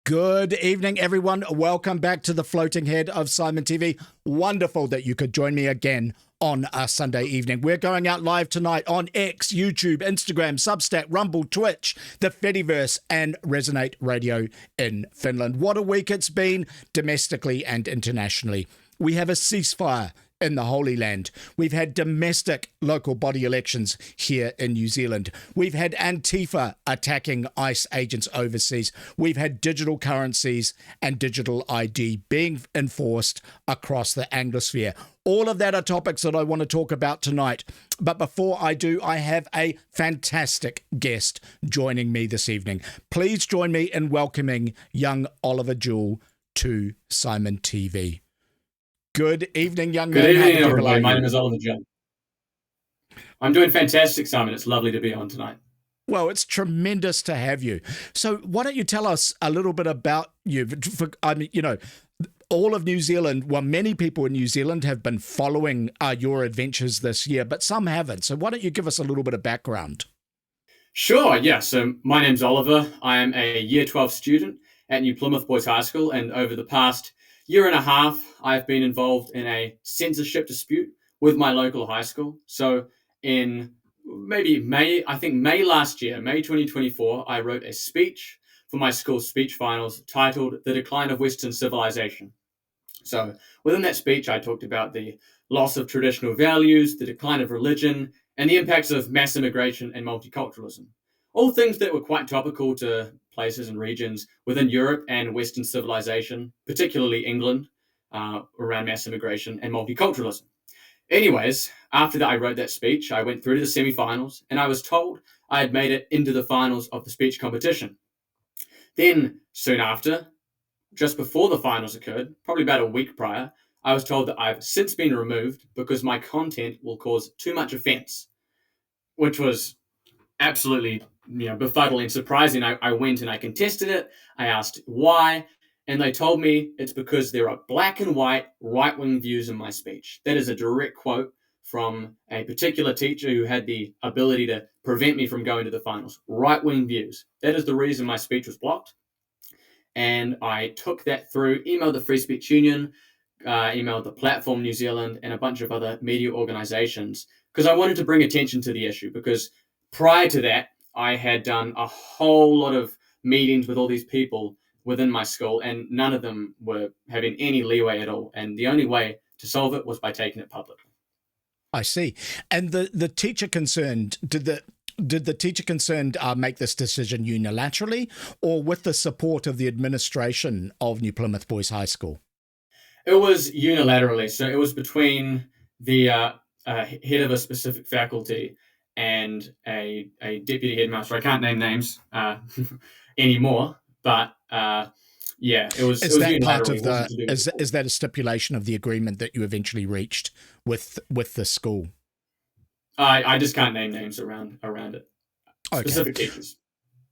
Good evening, everyone. Welcome back to the Floating Head of SimonTV. Wonderful that you could join me again on a Sunday evening. We're going out live tonight on X, YouTube, Instagram, Substack, Rumble, Twitch, the Fediverse, and Resonate Radio in Finland. What a week it's been domestically and internationally. We have a ceasefire in the Holy Land. We've had domestic local body elections here in New Zealand. We've had Antifa attacking ICE agents overseas. We've had digital currencies and digital ID being enforced across the Anglosphere. All of that are topics that I want to talk about tonight. But before I do, I have a fantastic guest joining me this evening. Please join me in welcoming young Oliver Jull to SimonTV. Good evening, young man. Good evening, everybody. My name is Oliver Jull. I'm doing fantastic, Simon. It's lovely to be on tonight. Well, it's tremendous to have you. So why don't you tell us a little bit about you? All of New Zealand, well, many people in New Zealand have been following your adventures this year, but some haven't. So why don't you give us a little bit of background? Sure, yeah. So my name's Oliver. I am a Year 12 student at New Plymouth Boys High School, and over the past year and a half, I've been involved in a censorship dispute with my local high school. So in May last year, May 2024, I wrote a speech for my school's speech finals titled The Decline of Western Civilization. So within that speech, I talked about the loss of traditional values, the decline of religion, and the impacts of mass immigration and multiculturalism. All things that were quite topical to places and regions within Europe and Western civilization, particularly England, around mass immigration and multiculturalism. Anyways, after that I wrote that speech, I went through to the semi-finals, and I was told I had made it into the finals of the speech competition. Then, soon after, just before the finals occurred, probably about a week prior, I was told that I've since been removed because my content will cause too much offense, which was absolutely befuddling, surprising. I went and I contested it. I asked why, and they told me it's because there are black and white right-wing views in my speech. That is a direct quote from a particular teacher who had the ability to prevent me from going to the finals. Right-wing views. That is the reason my speech was blocked. And I took that through, emailed the Free Speech Union, emailed the Platform New Zealand, and a bunch of other media organizations, because I wanted to bring attention to the issue. Because prior to that, I had done a whole lot of meetings with all these people within my school, and none of them were having any leeway at all. And the only way to solve it was by taking it public. I see. And the teacher concerned, did the teacher concerned make this decision unilaterally or with the support of the administration of New Plymouth Boys High School? It was unilaterally. So it was between the head of a specific faculty and a deputy headmaster. I can't name names anymore, but it was. Is that part unilateral. of the? Is that a stipulation of the agreement that you eventually reached with the school? I just can't name names around it. Okay. Specific teachers.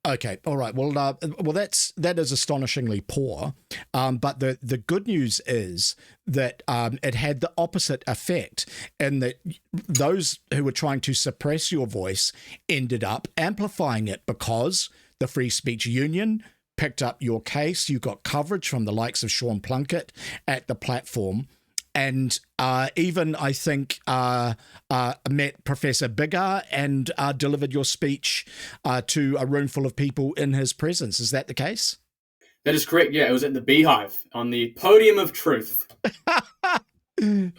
Okay, all right. Well, that is astonishingly poor. But the good news is that it had the opposite effect, in that those who were trying to suppress your voice ended up amplifying it because the Free Speech Union picked up your case. You got coverage from the likes of Sean Plunkett at the Platform. And even, I think, met Professor Biggar and delivered your speech to a room full of people in his presence. Is that the case? That is correct. Yeah, it was at the Beehive on the podium of truth.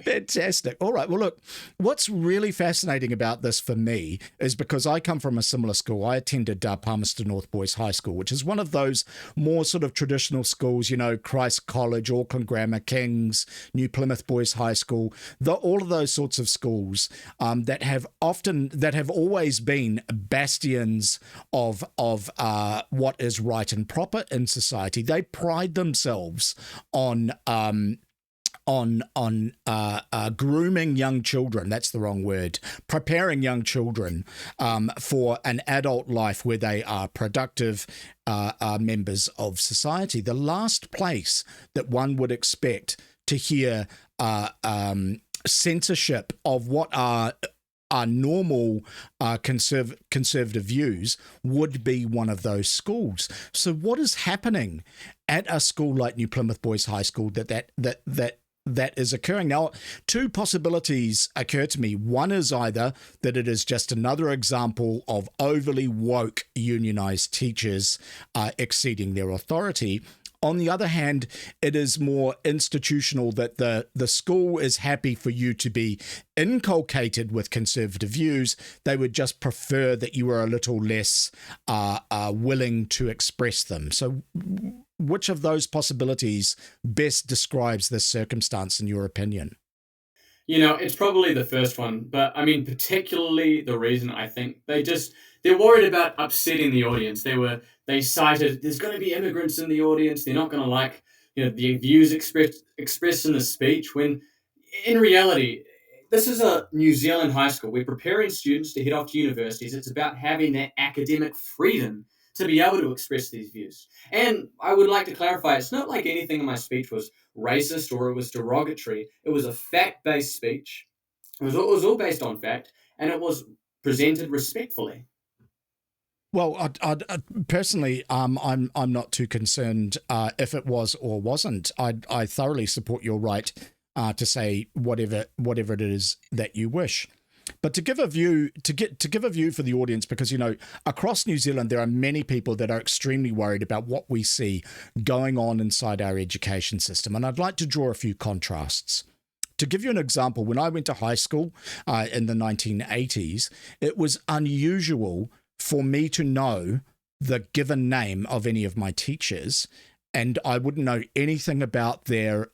Fantastic. All right. Well, look, what's really fascinating about this for me is because I come from a similar school. I attended Palmerston North Boys High School, which is one of those more sort of traditional schools, Christ College, Auckland Grammar, King's, New Plymouth Boys High School, all of those sorts of schools that have always been bastions of what is right and proper in society. They pride themselves on grooming young children, that's the wrong word, preparing young children for an adult life where they are productive members of society. The last place that one would expect to hear censorship of what are normal conservative views would be one of those schools. So what is happening at a school like New Plymouth Boys High School that is occurring? Now, two possibilities occur to me. One is either that it is just another example of overly woke unionized teachers exceeding their authority. On the other hand, it is more institutional, that the school is happy for you to be inculcated with conservative views. They would just prefer that you were a little less willing to express them. So which of those possibilities best describes this circumstance in your opinion? It's probably the first one, but I mean, particularly the reason I think they're worried about upsetting the audience. They cited there's going to be immigrants in the audience. They're not going to like the views expressed in the speech. When in reality, this is a New Zealand high school. We're preparing students to head off to universities. It's about having that academic freedom to be able to express these views. And I would like to clarify, it's not like anything in my speech was racist or it was derogatory. It was a fact-based speech. It was all based on fact, and it was presented respectfully. Well, I personally, I'm not too concerned if it was or wasn't. I thoroughly support your right to say whatever it is that you wish. But to give a view, to give a view for the audience, because across New Zealand there are many people that are extremely worried about what we see going on inside our education system, and I'd like to draw a few contrasts. To give you an example, when I went to high school in the 1980s, it was unusual for me to know the given name of any of my teachers, and I wouldn't know anything about their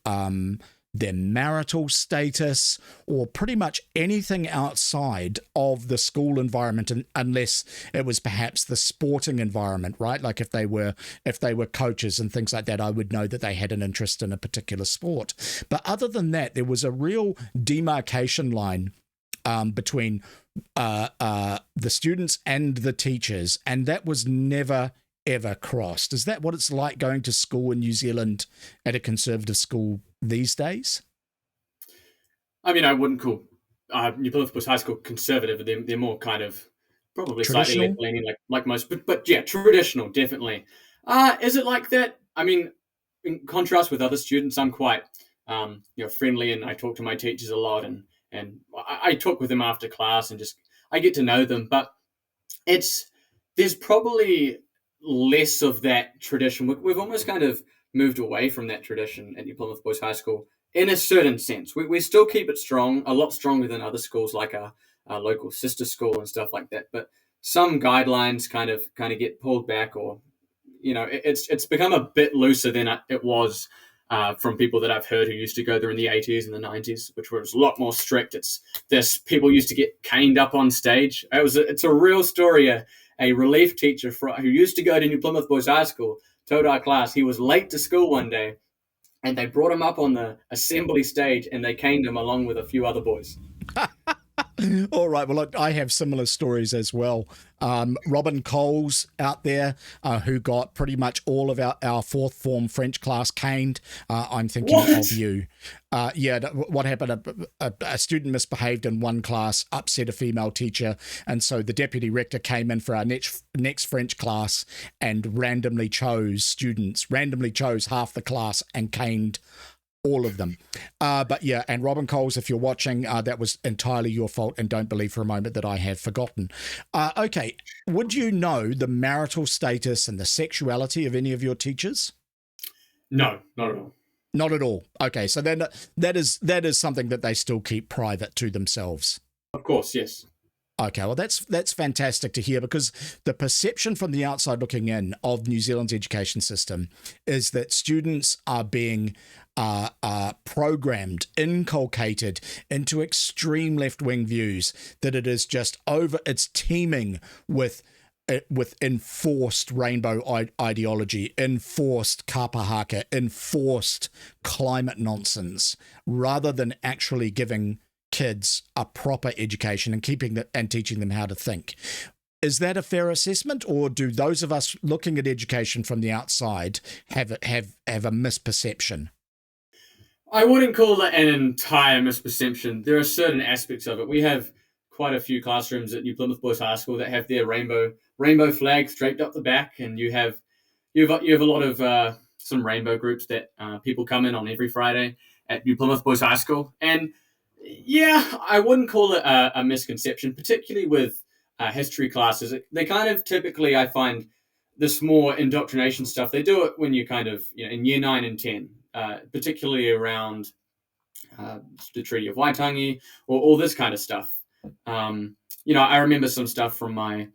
marital status or pretty much anything outside of the school environment, unless it was perhaps the sporting environment, right? Like if they were coaches and things like that, I would know that they had an interest in a particular sport. But other than that, there was a real demarcation line between the students and the teachers, and that was never ever crossed. Is that what it's like going to school in New Zealand at a conservative school these days? I mean, I wouldn't call New Plymouth Boys High School conservative. They're more kind of probably slightly Traditional? left-leaning, like most, but yeah, traditional, definitely. Is it like that? I mean, in contrast with other students, I'm quite friendly, and I talk to my teachers a lot, and I talk with them after class, and just I get to know them. But there's probably less of that tradition. We've almost kind of moved away from that tradition at New Plymouth Boys High School in a certain sense. We still keep it strong, a lot stronger than other schools like our local sister school and stuff like that. But some guidelines kind of get pulled back, or it's become a bit looser than it was from people that I've heard who used to go there in the 80s and the 90s, which was a lot more strict. People used to get caned up on stage. It's a real story. A relief teacher who used to go to New Plymouth Boys High School told our class he was late to school one day, and they brought him up on the assembly stage and they caned him along with a few other boys. All right. Well, look, I have similar stories as well. Robin Coles out there, who got pretty much all of our fourth form French class caned. I'm thinking of you. What happened? A student misbehaved in one class, upset a female teacher, and so the deputy rector came in for our next French class and randomly chose half the class and caned all of them. But yeah, and Robin Coles, if you're watching, that was entirely your fault, and don't believe for a moment that I have forgotten. Okay, would you know the marital status and the sexuality of any of your teachers? No, not at all. Not at all. Okay, so then that is something that they still keep private to themselves. Of course, yes. Okay, well, that's fantastic to hear, because the perception from the outside looking in of New Zealand's education system is that students are being programmed, inculcated into extreme left-wing views, that it is just it's teeming with enforced rainbow ideology, enforced kapa haka, enforced climate nonsense, rather than actually giving kids a proper education and teaching them how to think. Is that a fair assessment, or do those of us looking at education from the outside have a misperception? I wouldn't call that an entire misperception. There are certain aspects of it. We have quite a few classrooms at New Plymouth Boys High School that have their rainbow flags draped up the back, and you have a lot of some rainbow groups that people come in on every Friday at New Plymouth Boys High School. And yeah, I wouldn't call it a misconception, particularly with history classes. They kind of typically, I find, this more indoctrination stuff. They do it when you kind of, in year 9 and 10, particularly around the Treaty of Waitangi or all this kind of stuff. I remember some stuff from my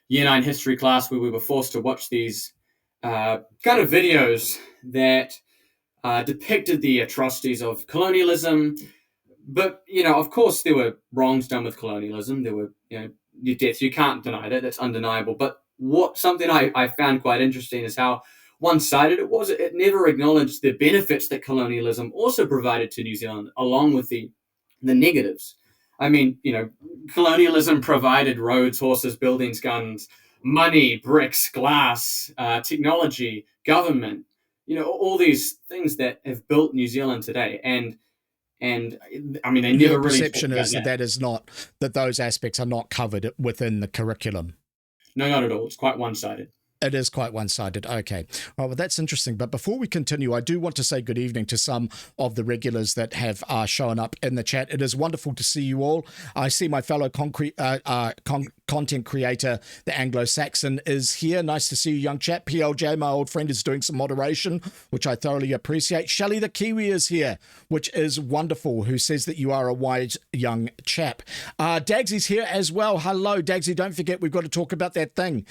year 9 history class where we were forced to watch these kind of videos that depicted the atrocities of colonialism. But, of course, there were wrongs done with colonialism. There were, your deaths. You can't deny that. That's undeniable. But something I found quite interesting is how one-sided it was. It never acknowledged the benefits that colonialism also provided to New Zealand, along with the negatives. I mean, colonialism provided roads, horses, buildings, guns, money, bricks, glass, technology, government, all these things that have built New Zealand today. And I mean, they never Your really perception is that those aspects are not covered within the curriculum. No, not at all. It's quite one-sided. It is quite one-sided. Okay. Well, that's interesting. But before we continue, I do want to say good evening to some of the regulars that have shown up in the chat. It is wonderful to see you all. I see my fellow content creator, the Anglo-Saxon, is here. Nice to see you, young chap. PLJ, my old friend, is doing some moderation, which I thoroughly appreciate. Shelley the Kiwi is here, which is wonderful, who says that you are a wise young chap. Dagsy's here as well. Hello, Dagsy. Don't forget, we've got to talk about that thing.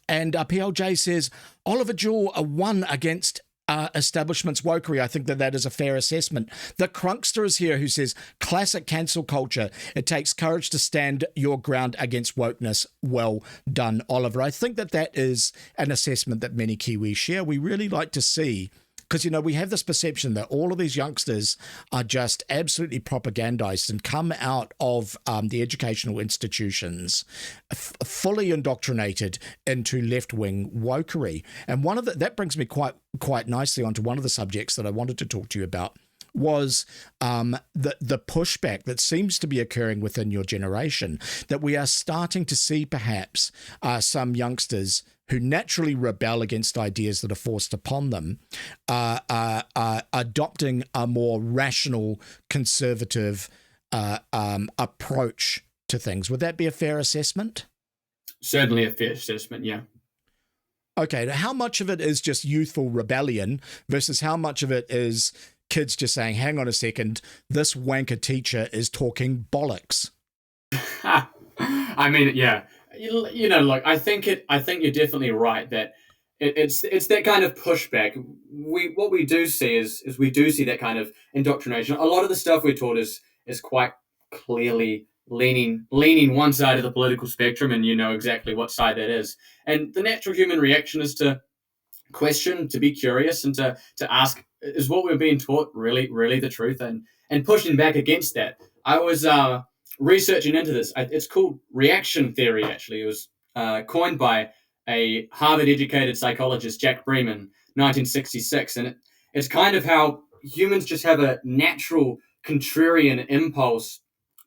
And PLJ says, Oliver Jull won against establishment's wokery. I think that is a fair assessment. The Crunkster is here, who says, classic cancel culture. It takes courage to stand your ground against wokeness. Well done, Oliver. I think that is an assessment that many Kiwis share. We really like to see, because, we have this perception that all of these youngsters are just absolutely propagandized and come out of the educational institutions fully indoctrinated into left-wing wokery. And that brings me quite nicely onto one of the subjects that I wanted to talk to you about, was the pushback that seems to be occurring within your generation, that we are starting to see perhaps some youngsters who naturally rebel against ideas that are forced upon them, adopting a more rational, conservative approach to things. Would that be a fair assessment? Certainly a fair assessment, yeah. Okay, now how much of it is just youthful rebellion versus how much of it is kids just saying, hang on a second, this wanker teacher is talking bollocks? I mean, yeah. Look, I think you're definitely right that it's that kind of pushback. What we do see is we do see that kind of indoctrination. A lot of the stuff we're taught is quite clearly leaning one side of the political spectrum, and you know exactly what side that is. And the natural human reaction is to question, to be curious, and to ask, is what we're being taught really the truth? And pushing back against that. I was researching into this. It's called reaction theory, actually. It was coined by a Harvard-educated psychologist, Jack Breman, 1966. And it's kind of how humans just have a natural contrarian impulse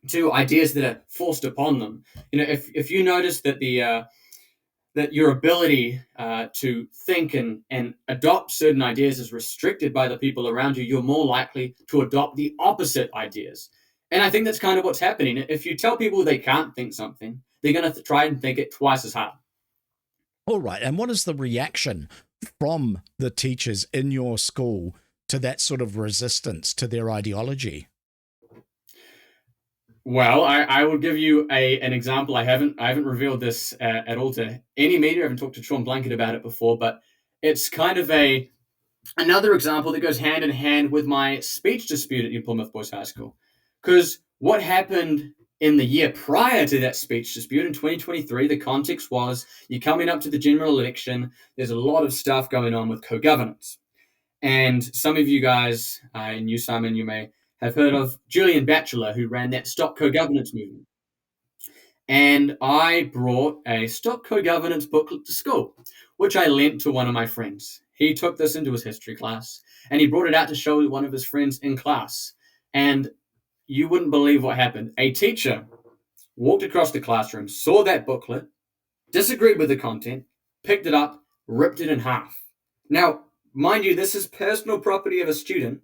to ideas that are forced upon them. If you notice that that your ability to think and adopt certain ideas is restricted by the people around you, you're more likely to adopt the opposite ideas. And I think that's kind of what's happening. If you tell people they can't think something, they're going to try and think it twice as hard. All right. And what is the reaction from the teachers in your school to that sort of resistance to their ideology? Well, I will give you an example. I haven't revealed this at all to any media. I haven't talked to Sean Blanket about it before, but it's kind of another example that goes hand in hand with my speech dispute at New Plymouth Boys High School. Because what happened in the year prior to that speech dispute in 2023, the context was you're coming up to the general election. There's a lot of stuff going on with co-governance. And some of you guys, and you, Simon, you may have heard of Julian Batchelor, who ran that Stop Co-Governance movement. And I brought a Stop Co-Governance booklet to school, which I lent to one of my friends. He took this into his history class, and he brought it out to show one of his friends in class. And you wouldn't believe what happened. A teacher walked across the classroom, saw that booklet, disagreed with the content, picked it up, ripped it in half. Now, mind you, this is personal property of a student.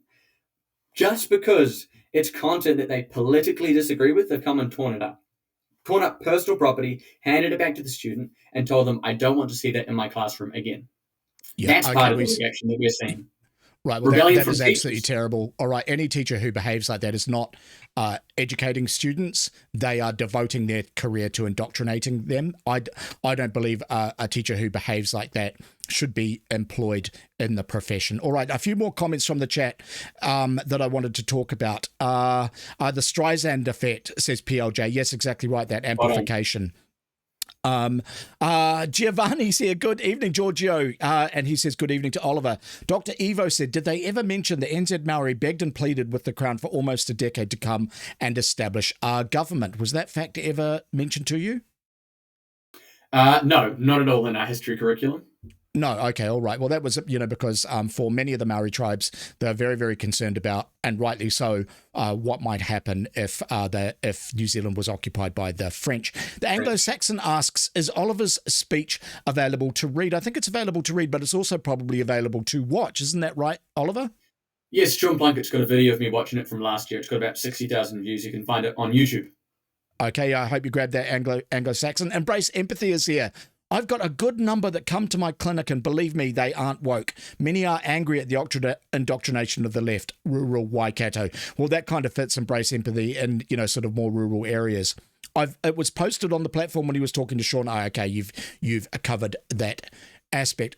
Just because it's content that they politically disagree with, they've come and torn it up. Torn up personal property, handed it back to the student, and told them, I don't want to see that in my classroom again. Yeah, That's part of the reaction that we're seeing. Right, well, Rebellion that from is absolutely teachers. terrible. All right, any teacher who behaves like that is not educating students. They are devoting their career to indoctrinating them. I don't believe a teacher who behaves like that should be employed in the profession. All right, a few more comments from the chat that I wanted to talk about. The Streisand effect, says PLJ. Yes, exactly right, that amplification. Giovanni's here. Good evening, Giorgio. And he says, good evening to Oliver. Dr. Evo said, did they ever mention the NZ Maori begged and pleaded with the Crown for almost a decade to come and establish our government? Was that fact ever mentioned to you? No, not at all in our history curriculum. No, okay, all right. Well, that was, because for many of the Maori tribes, they're very, very concerned about, and rightly so, what might happen if New Zealand was occupied by the French. The Anglo-Saxon asks, is Oliver's speech available to read? I think it's available to read, but it's also probably available to watch. Isn't that right, Oliver? Yes, Sean Plunkett's got a video of me watching it from last year. It's got about 60,000 views. You can find it on YouTube. Okay, I hope you grab that Anglo-Saxon. Embrace Empathy is here. I've got a good number that come to my clinic, and believe me, they aren't woke. Many are angry at the indoctrination of the left, rural Waikato. Well, that kind of fits Embrace Empathy in, sort of more rural areas. It was posted on the platform when he was talking to Sean. Oh, okay, you've covered that aspect.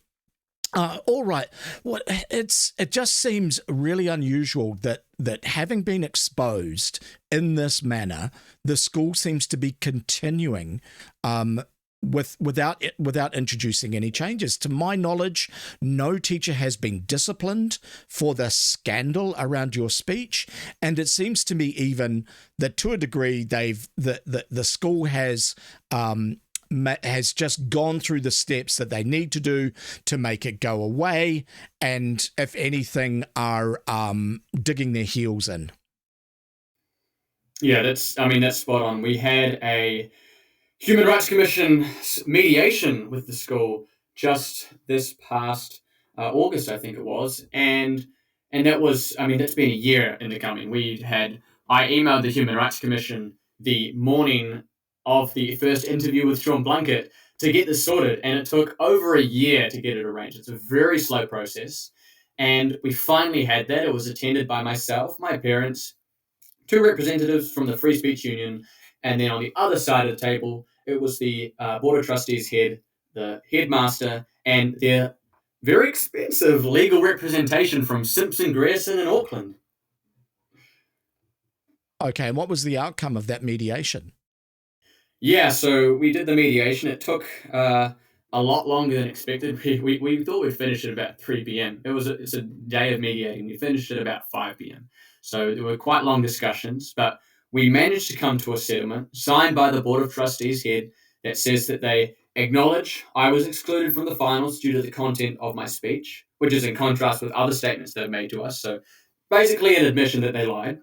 All right. Well, it just seems really unusual that having been exposed in this manner, the school seems to be continuing without introducing any changes. To my knowledge, no teacher has been disciplined for the scandal around your speech, and it seems to me even that to a degree the school has just gone through the steps that they need to do to make it go away, and if anything are digging their heels in. Yeah, that's spot on. We had a Human Rights Commission mediation with the school just this past August, I think it was, and that was, that's been a year in the coming. I emailed the Human Rights Commission the morning of the first interview with Sean Plunkett to get this sorted, and it took over a year to get it arranged. It's a very slow process, and we finally had that. It was attended by myself, my parents, two representatives from the Free Speech Union, and then on the other side of the table, it was the Board of Trustees head, the headmaster, and their very expensive legal representation from Simpson Grierson in Auckland. Okay, and what was the outcome of that mediation? Yeah, so we did the mediation. It took a lot longer than expected. We thought we'd finish at about 3 p.m. It's a day of mediating. We finished at about 5 p.m. So there were quite long discussions, but we managed to come to a settlement signed by the Board of Trustees head that says that they acknowledge I was excluded from the finals due to the content of my speech, which is in contrast with other statements they've made to us. So basically an admission that they lied.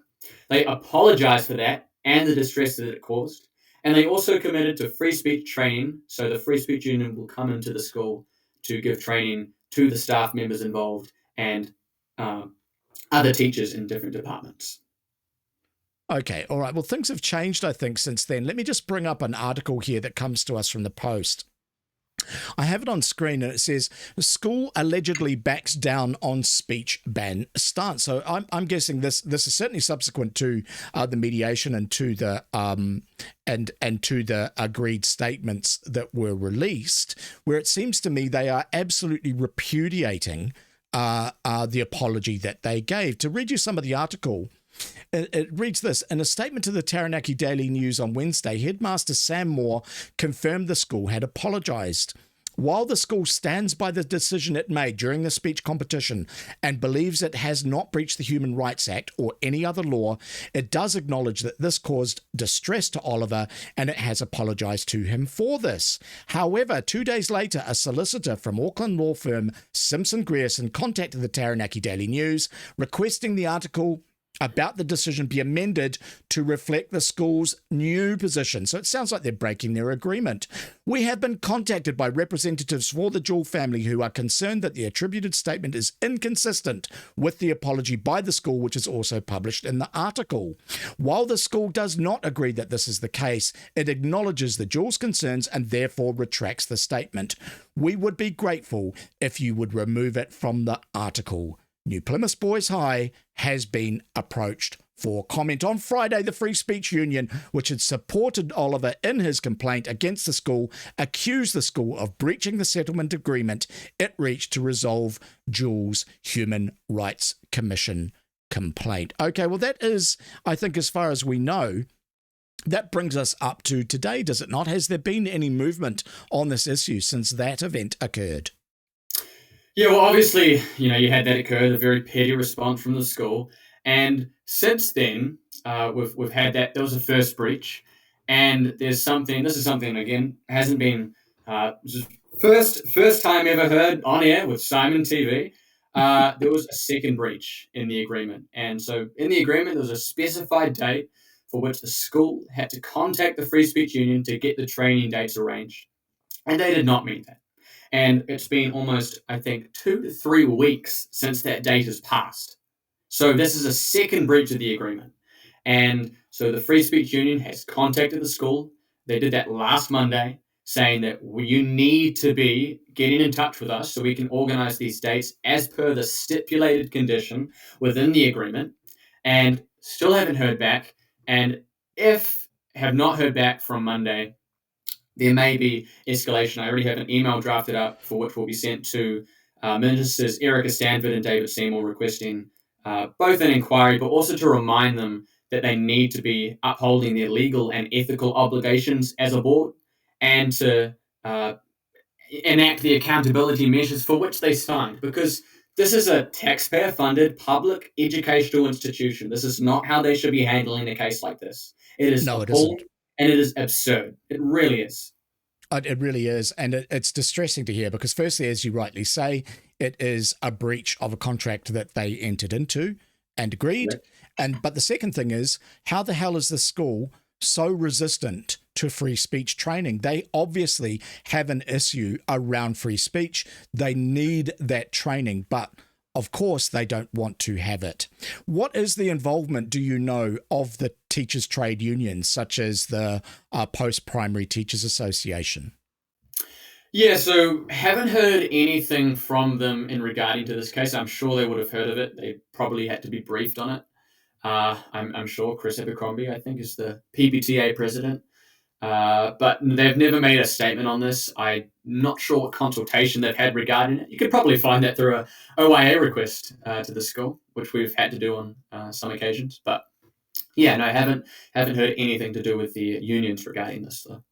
They apologized for that and the distress that it caused. And they also committed to free speech training. So the Free Speech Union will come into the school to give training to the staff members involved and other teachers in different departments. Okay, all right. Well, things have changed, I think, since then. Let me just bring up an article here that comes to us from the Post. I have it on screen, and it says the school allegedly backs down on speech ban stance. So I'm guessing this is certainly subsequent to the mediation and to the and to the agreed statements that were released, where it seems to me they are absolutely repudiating the apology that they gave. To read you some of the article. It reads this. In a statement to the Taranaki Daily News on Wednesday, Headmaster Sam Moore confirmed the school had apologised. While the school stands by the decision it made during the speech competition and believes it has not breached the Human Rights Act or any other law, it does acknowledge that this caused distress to Oliver and it has apologised to him for this. However, 2 days later, a solicitor from Auckland law firm Simpson Grierson contacted the Taranaki Daily News requesting the article about the decision be amended to reflect the school's new position. So it sounds like they're breaking their agreement. We have been contacted by representatives for the Jull family who are concerned that the attributed statement is inconsistent with the apology by the school, which is also published in the article. While the school does not agree that this is the case, it acknowledges the Jull's concerns and therefore retracts the statement. We would be grateful if you would remove it from the article. New Plymouth Boys High has been approached for comment. On Friday, the Free Speech Union, which had supported Oliver in his complaint against the school, accused the school of breaching the settlement agreement it reached to resolve Jull's Human Rights Commission complaint. Okay, well, that is, I think, as far as we know, that brings us up to today, does it not? Has there been any movement on this issue since that event occurred? Yeah, well, obviously, you had that occur, the very petty response from the school. And since then, we've had that. There was a first breach. And this is something, again, hasn't been, first time ever heard on air with SimonTV. There was a second breach in the agreement. And so in the agreement, there was a specified date for which the school had to contact the Free Speech Union to get the training dates arranged. And they did not meet that. And it's been almost, I think, 2 to 3 weeks since that date has passed. So this is a second breach of the agreement. And so the Free Speech Union has contacted the school. They did that last Monday, saying that you need to be getting in touch with us so we can organize these dates as per the stipulated condition within the agreement. And still haven't heard back. And if have not heard back from Monday, there may be escalation. I already have an email drafted up for which will be sent to Ministers Erica Stanford and David Seymour requesting both an inquiry, but also to remind them that they need to be upholding their legal and ethical obligations as a board and to enact the accountability measures for which they signed. Because this is a taxpayer-funded public educational institution. This is not how they should be handling a case like this. It is appalling. And it is absurd. It really is. It really is. And it's distressing to hear because firstly, as you rightly say, it is a breach of a contract that they entered into and agreed. Right. But the second thing is, how the hell is the school so resistant to free speech training? They obviously have an issue around free speech. They need that training, but of course, they don't want to have it. What is the involvement, do you know, of the teachers' trade unions, such as the Post-Primary Teachers Association? Yeah, so haven't heard anything from them in regarding to this case. I'm sure they would have heard of it. They probably had to be briefed on it. I'm sure Chris Abercrombie, I think, is the PPTA president. But they've never made a statement on this. I'm not sure what consultation they've had regarding it. You could probably find that through a OIA request to the school, which we've had to do on some occasions. But yeah, no, haven't heard anything to do with the unions regarding this, though.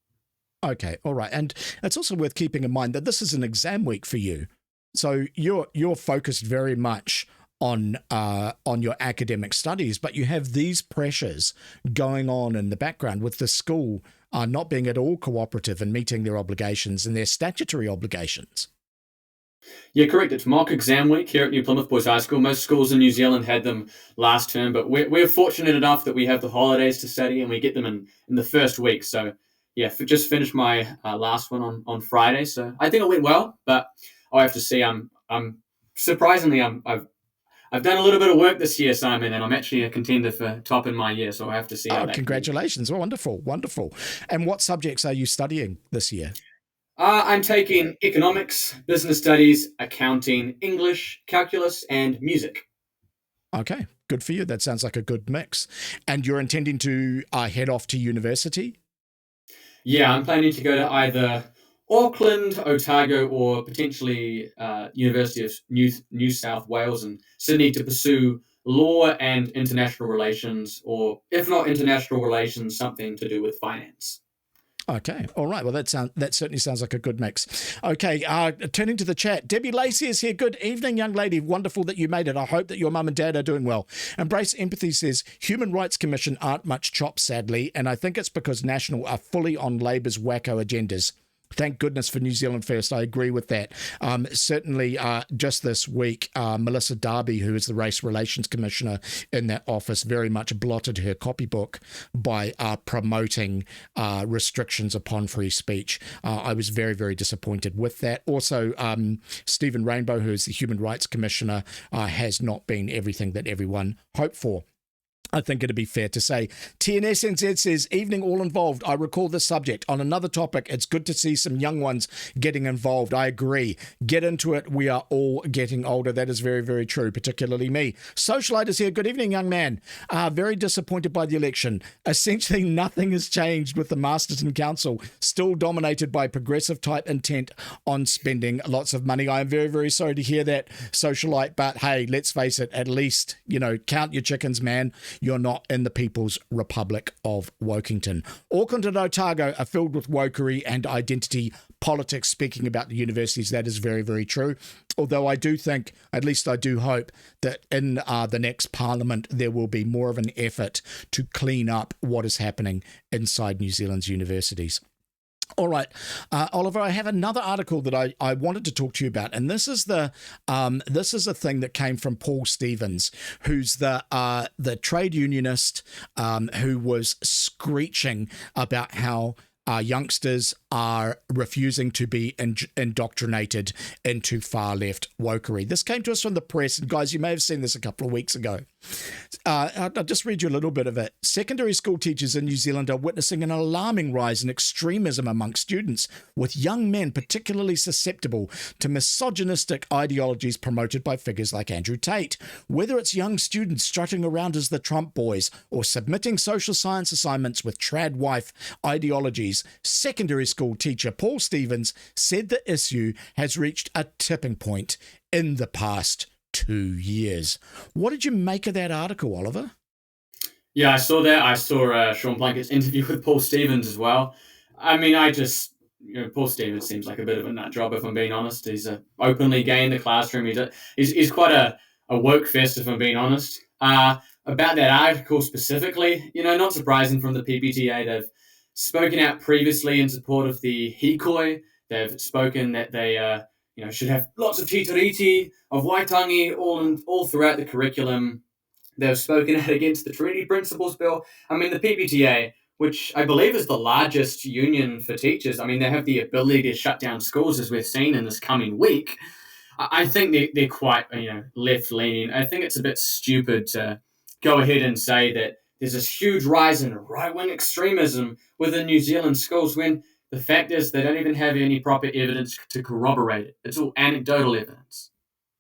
Okay, all right. And it's also worth keeping in mind that this is an exam week for you. So you're focused very much on your academic studies, but you have these pressures going on in the background with the school not being at all cooperative and meeting their obligations and their statutory obligations. Yeah, correct. It's mock exam week here at New Plymouth Boys High School. Most schools in New Zealand had them last term, but we're fortunate enough that we have the holidays to study and we get them in the first week. So yeah, just finished my last one on Friday. So I think it went well, but I'll have to see. I'm surprisingly, I've done a little bit of work this year, Simon, and I'm actually a contender for top in my year, so I'll have to see how that congratulations. Wonderful, wonderful. And what subjects are you studying this year? I'm taking economics, business studies, accounting, English, calculus, and music. Okay, good for you. That sounds like a good mix. And you're intending to head off to university? Yeah, I'm planning to go to either Auckland, Otago, or potentially University of New South Wales and Sydney to pursue law and international relations, or if not international relations, something to do with finance. Okay, all right. Well, that certainly sounds like a good mix. Okay, turning to the chat, Debbie Lacey is here. Good evening, young lady. Wonderful that you made it. I hope that your mum and dad are doing well. Embrace Empathy says, Human Rights Commission aren't much chop, sadly, and I think it's because National are fully on Labour's wacko agendas. Thank goodness for New Zealand First. I agree with that. Certainly, just this week, Melissa Darby, who is the Race Relations Commissioner in that office, very much blotted her copybook by promoting restrictions upon free speech. I was very, very disappointed with that. Also, Stephen Rainbow, who is the Human Rights Commissioner, has not been everything that everyone hoped for. I think it'd be fair to say. TNSNZ says, evening all involved. I recall this subject. On another topic, it's good to see some young ones getting involved. I agree. Get into it. We are all getting older. That is very, very true, particularly me. Socialite is here. Good evening, young man. Very disappointed by the election. Essentially, nothing has changed with the Masterton Council, still dominated by progressive type intent on spending lots of money. I am very, very sorry to hear that, Socialite, but hey, let's face it, at least, count your chickens, man. You're not in the People's Republic of Wokington. Auckland and Otago are filled with wokery and identity politics. Speaking about the universities, that is very, very true. Although I do think, at least I do hope, that in the next parliament there will be more of an effort to clean up what is happening inside New Zealand's universities. All right, Oliver, I have another article that I wanted to talk to you about, and this is a thing that came from Paul Stevens, who's the trade unionist who was screeching about how youngsters are refusing to be indoctrinated into far-left wokery. This came to us from the press, and guys, you may have seen this a couple of weeks ago. I'll just read you a little bit of it. Secondary school teachers in New Zealand are witnessing an alarming rise in extremism amongst students, with young men particularly susceptible to misogynistic ideologies promoted by figures like Andrew Tate. Whether it's young students strutting around as the Trump boys or submitting social science assignments with trad wife ideologies, secondary school teacher Paul Stevens said the issue has reached a tipping point in the past 2 years. What did you make of that article, Oliver? Yeah, I saw that. I saw Sean Plunkett's interview with Paul Stevens as well. I mean, Paul Stevens seems like a bit of a nut job, if I'm being honest. He's openly gay in the classroom. He's quite a woke fest, if I'm being honest. About that article specifically, not surprising from the PPTA. They've spoken out previously in support of the hikoi. They've spoken that they should have lots of titiriti, of waitangi, all throughout the curriculum. They've spoken out against the Treaty Principles Bill. I mean, the PPTA, which I believe is the largest union for teachers, I mean, they have the ability to shut down schools, as we've seen in this coming week. I think they're quite, left-leaning. I think it's a bit stupid to go ahead and say that there's this huge rise in right-wing extremism within New Zealand schools when the fact is they don't even have any proper evidence to corroborate it. It's all anecdotal evidence.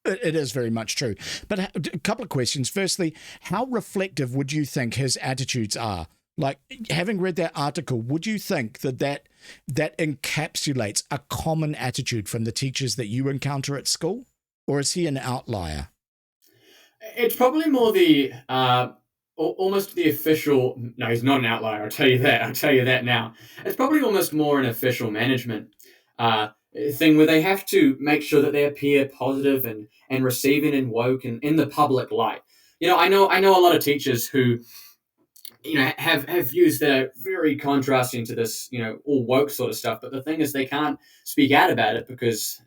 It is very much true. But a couple of questions. Firstly, how reflective would you think his attitudes are? Like, having read that article, would you think that encapsulates a common attitude from the teachers that you encounter at school? Or is he an outlier? It's probably more the almost the official. No, he's not an outlier. I'll tell you that now. It's probably almost more an official management thing where they have to make sure that they appear positive and receiving and woke and in the public light. I know a lot of teachers who have views that are very contrasting to this all woke sort of stuff. But the thing is, they can't speak out about it because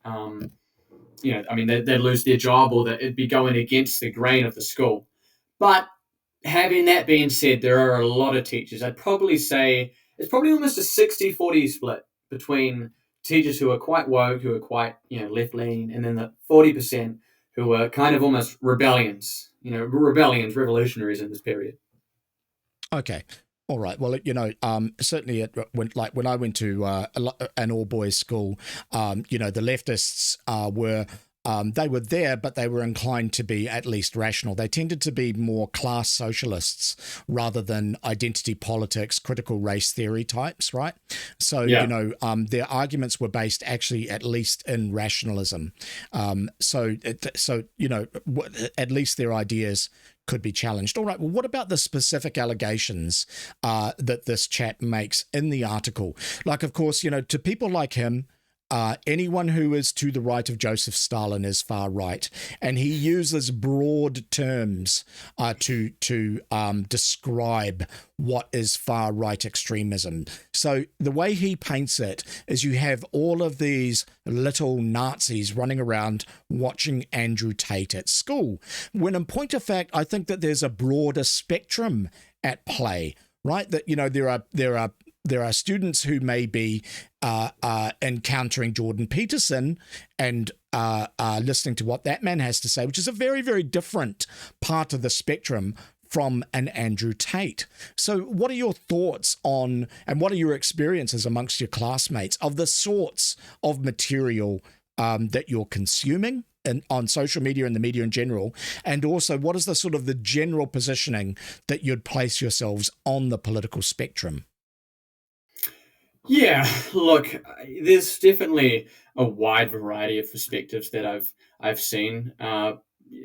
they'd lose their job or that it'd be going against the grain of the school. But having that being said, there are a lot of teachers. I'd probably say it's probably almost a 60-40 split between teachers who are quite woke, who are quite left-leaning, and then the 40% who are kind of almost revolutionaries in this period. Okay. All right. Well, certainly when I went to an all-boys school, the leftists were they were there, but they were inclined to be at least rational. They tended to be more class socialists rather than identity politics, critical race theory types, right? So, yeah. Their arguments were based actually at least in rationalism. So at least their ideas could be challenged. All right, well, what about the specific allegations that this chap makes in the article? Like, of course, to people like him, anyone who is to the right of Joseph Stalin is far right, and he uses broad terms to describe what is far right extremism. So the way he paints it is you have all of these little Nazis running around watching Andrew Tate at school, when in point of fact, I think that there's a broader spectrum at play, right? That, you know, there are students who may be encountering Jordan Peterson and listening to what that man has to say, which is a very, very different part of the spectrum from an Andrew Tate. So what are your thoughts on, and what are your experiences amongst your classmates of the sorts of material that you're consuming and on social media and the media in general? And also, what is the sort of the general positioning that you'd place yourselves on the political spectrum? Yeah, look, there's definitely a wide variety of perspectives that I've seen.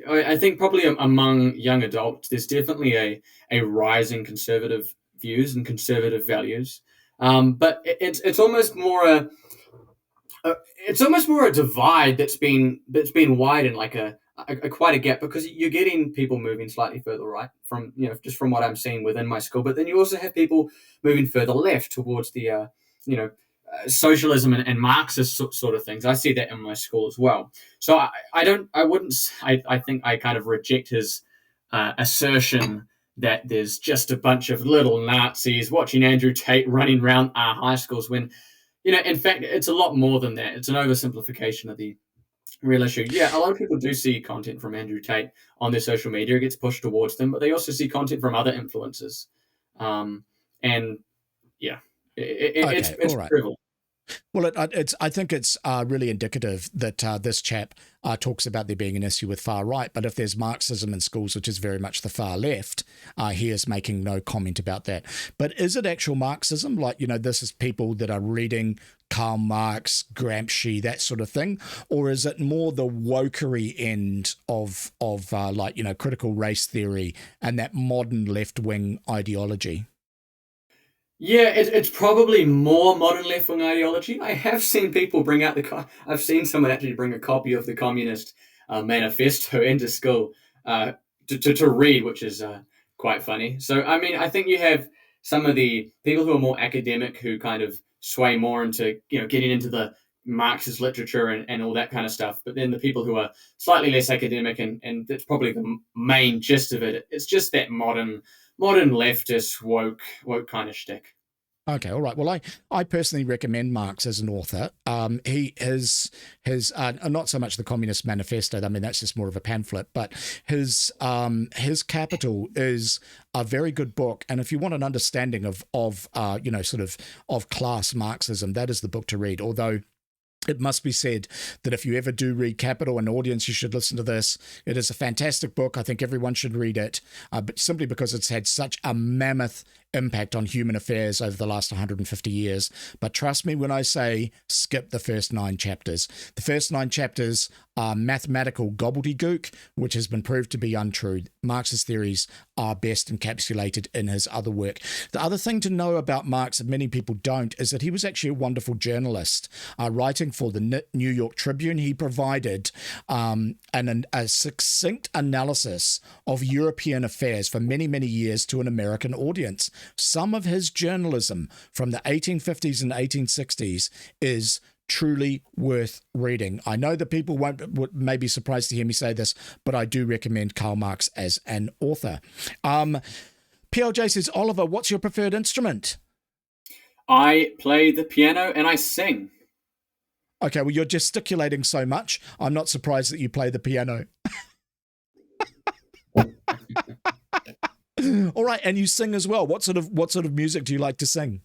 I think probably among young adults, there's definitely a rise in conservative views and conservative values. But it's almost more a divide that's been widened, like a quite a gap, because you're getting people moving slightly further right from, just from what I'm seeing within my school, but then you also have people moving further left towards the socialism and Marxist sort of things. I see that in my school as well. So I think I kind of reject his assertion that there's just a bunch of little Nazis watching Andrew Tate running around our high schools, when, in fact, it's a lot more than that. It's an oversimplification of the real issue. Yeah, a lot of people do see content from Andrew Tate on their social media. It gets pushed towards them, but they also see content from other influencers. And yeah, it's Okay, all right. prevalent. Well, I think it's really indicative that this chap talks about there being an issue with far right, but if there's Marxism in schools, which is very much the far left, he is making no comment about that. But is it actual Marxism? Like, this is people that are reading Karl Marx, Gramsci, that sort of thing? Or is it more the wokery end of critical race theory and that modern left-wing ideology? Yeah, it's probably more modern left-wing ideology. I have seen people bring out I've seen someone actually bring a copy of the Communist Manifesto into school to read, which is quite funny. So, I mean, I think you have some of the people who are more academic who kind of sway more into, getting into the Marxist literature and all that kind of stuff. But then the people who are slightly less academic, and that's probably the main gist of it. It's just that modern leftist woke kind of shtick. Okay, all right. Well, I personally recommend Marx as an author. He his not so much the Communist Manifesto. I mean, that's just more of a pamphlet. But his Capital is a very good book. And if you want an understanding of class Marxism, that is the book to read. Although it must be said that if you ever do read Capital, an audience, you should listen to this. It is a fantastic book. I think everyone should read it, but simply because it's had such a mammoth impact on human affairs over the last 150 years. But trust me when I say skip the first 9 chapters. The first 9 chapters are mathematical gobbledygook, which has been proved to be untrue. Marx's theories are best encapsulated in his other work. The other thing to know about Marx that many people don't is that he was actually a wonderful journalist. Writing for the New York Tribune, he provided a succinct analysis of European affairs for many, many years to an American audience. Some of his journalism from the 1850s and 1860s is truly worth reading. I know that people may be surprised to hear me say this, but I do recommend Karl Marx as an author. PLJ says, Oliver, what's your preferred instrument? I play the piano and I sing. Okay, well, you're gesticulating so much. I'm not surprised that you play the piano. All right, and you sing as well. What sort of music do you like to sing?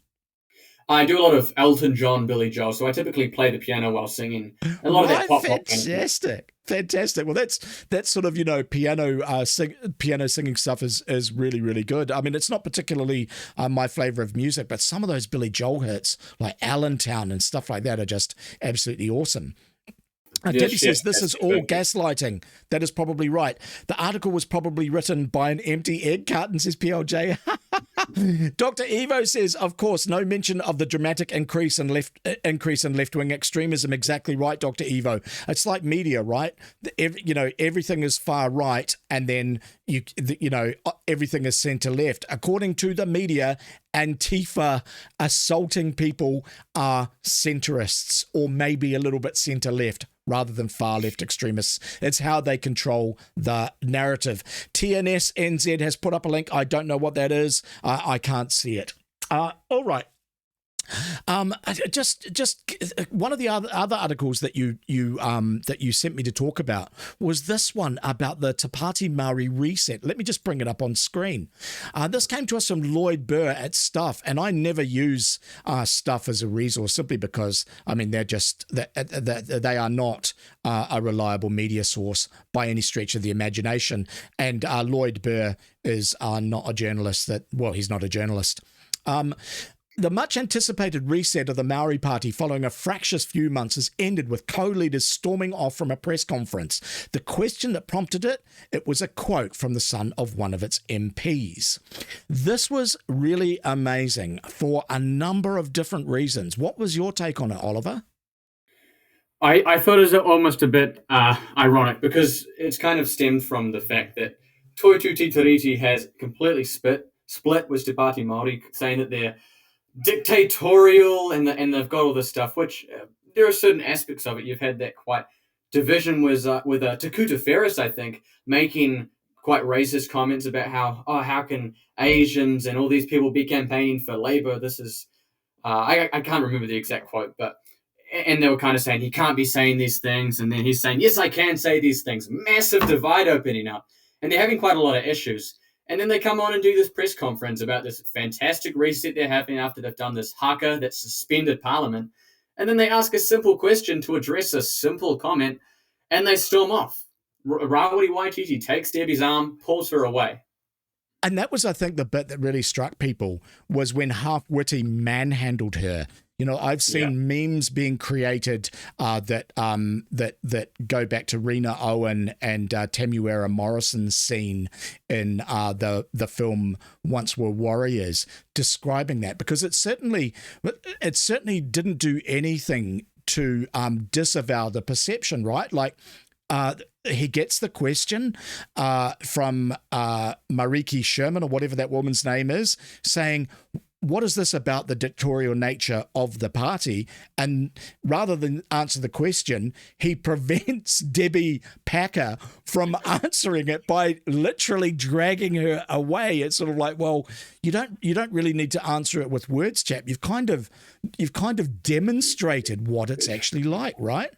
I do a lot of Elton John, Billy Joel, so I typically play the piano while singing. A lot of that pop. Fantastic. Well, that's sort of piano singing stuff is really, really good. I mean, it's not particularly my flavor of music, but some of those Billy Joel hits like Allentown and stuff like that are just absolutely awesome. Debbie says this is all gaslighting. That is probably right. The article was probably written by an empty egg carton, says PLJ. Dr. Evo says, of course, no mention of the dramatic increase in left-wing extremism. Exactly right, Dr. Evo. It's like media, right? Everything is far right, and then everything is centre left. According to the media, Antifa assaulting people are centrists, or maybe a little bit centre left, rather than far left extremists. It's how they control the narrative. TNS NZ has put up a link. I don't know what that is. I can't see it. All right. Just one of the other articles that you sent me to talk about was this one about the Te Pāti Māori reset. Let me just bring it up on screen. This came to us from Lloyd Burr at Stuff, and I never use Stuff as a resource simply because they are not a reliable media source by any stretch of the imagination. And Lloyd Burr is not a journalist. He's not a journalist. The much-anticipated reset of the Maori Party following a fractious few months has ended with co-leaders storming off from a press conference. The question that prompted it was a quote from the son of one of its MPs. This was really amazing for a number of different reasons. What was your take on it, Oliver? I thought it was almost a bit ironic because it's kind of stemmed from the fact that Toitu Te Tiriti has completely split with Te Pāti Māori, saying that they're dictatorial and they've got all this stuff, which there are certain aspects of it. You've had that quite division with Takuta Ferris, I think, making quite racist comments about how can Asians and all these people be campaigning for Labour. This is I can't remember the exact quote, and they were kind of saying he can't be saying these things, and then he's saying yes, I can say these things. Massive divide opening up, and they're having quite a lot of issues. And then they come on and do this press conference about this fantastic reset they're having after they've done this haka that suspended Parliament. And then they ask a simple question to address a simple comment, and they storm off. Rawiri Waititi takes Debbie's arm, pulls her away. And that was, I think, the bit that really struck people was when Half-Witty manhandled her. I've seen memes being created that go back to Rena Owen and Tamuera Morrison's scene in the film Once Were Warriors, describing that, because it certainly didn't do anything to disavow the perception, right? Like, he gets the question from Mariki Sherman, or whatever that woman's name is, saying, what is this about the dictatorial nature of the party? And rather than answer the question, he prevents Debbie Packer from answering it by literally dragging her away. It's sort of like, well, you don't really need to answer it with words, chap. You've kind of demonstrated what it's actually like, right?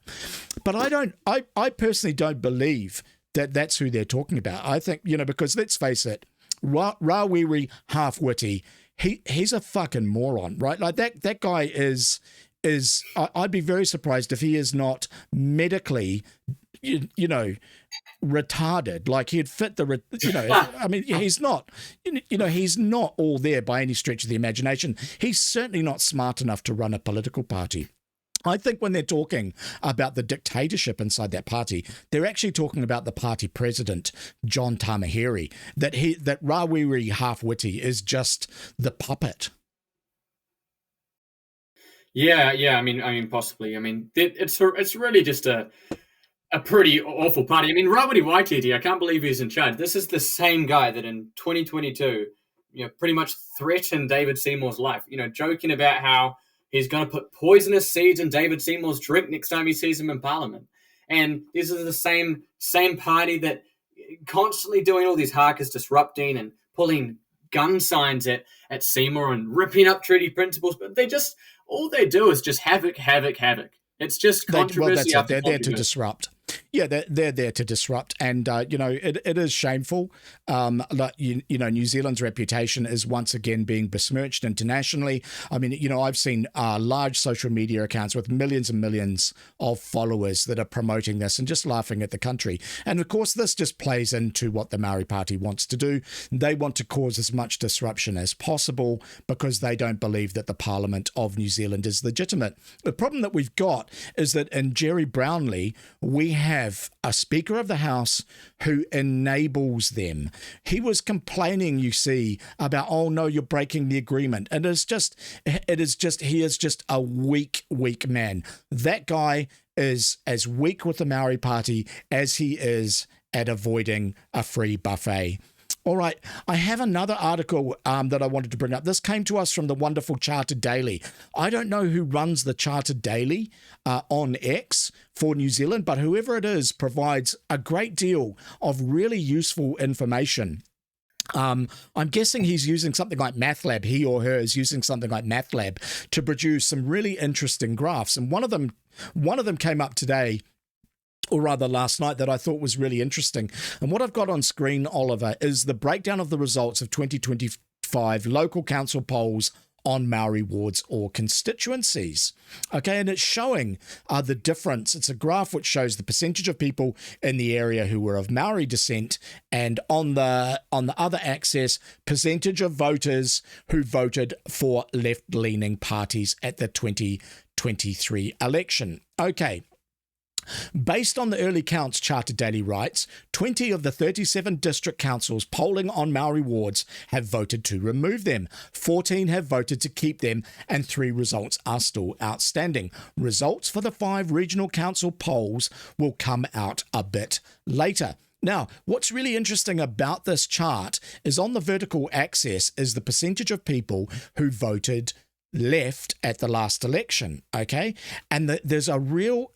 But I personally don't believe that that's who they're talking about. I think, because let's face it, Rawiri Half-Witty, he's a fucking moron, right? Like that guy is I'd be very surprised if he is not medically, retarded. Like he'd fit the, I mean, he's not, he's not all there by any stretch of the imagination. He's certainly not smart enough to run a political party. I think when they're talking about the dictatorship inside that party, they're actually talking about the party president, John Tamahiri, that Rawiri Half-Witty is just the puppet. Yeah. I mean, possibly. I mean, it's really just a pretty awful party. I mean, Rawiri Waititi, I can't believe he's in charge. This is the same guy that in 2022, pretty much threatened David Seymour's life. Joking about how he's going to put poisonous seeds in David Seymour's drink next time he sees him in Parliament. And this is the same party that constantly doing all these hakas, disrupting and pulling gun signs at Seymour and ripping up treaty principles. But all they do is just havoc. It's just controversy. They're there to disrupt. Yeah, they're there to disrupt, and it is shameful. New Zealand's reputation is once again being besmirched internationally. I mean, I've seen large social media accounts with millions and millions of followers that are promoting this and just laughing at the country. And of course, this just plays into what the Maori Party wants to do. They want to cause as much disruption as possible because they don't believe that the Parliament of New Zealand is legitimate. The problem that we've got is that in Jerry Brownlee, we have a Speaker of the House who enables them. He was complaining, you see, about, oh no, you're breaking the agreement. And he is just a weak man. That guy is as weak with the Maori Party as he is at avoiding a free buffet. All right, I have another article that I wanted to bring up. This came to us from the wonderful Charter Daily. I don't know who runs the Charter Daily on X for New Zealand, but whoever it is provides a great deal of really useful information. I'm guessing he's using something like MathLab. He or her is using something like MathLab to produce some really interesting graphs. And one of them came up today, or rather last night, that I thought was really interesting. And what I've got on screen, Oliver, is the breakdown of the results of 2025 local council polls on Maori wards or constituencies. Okay, and it's showing the difference. It's a graph which shows the percentage of people in the area who were of Maori descent, and on the other axis, percentage of voters who voted for left-leaning parties at the 2023 election. Okay. Based on the early counts, Charter Daily writes, 20 of the 37 district councils polling on Maori wards have voted to remove them. 14 have voted to keep them, and 3 results are still outstanding. Results for the 5 regional council polls will come out a bit later. Now, what's really interesting about this chart is on the vertical axis is the percentage of people who voted left at the last election, okay? And there's a real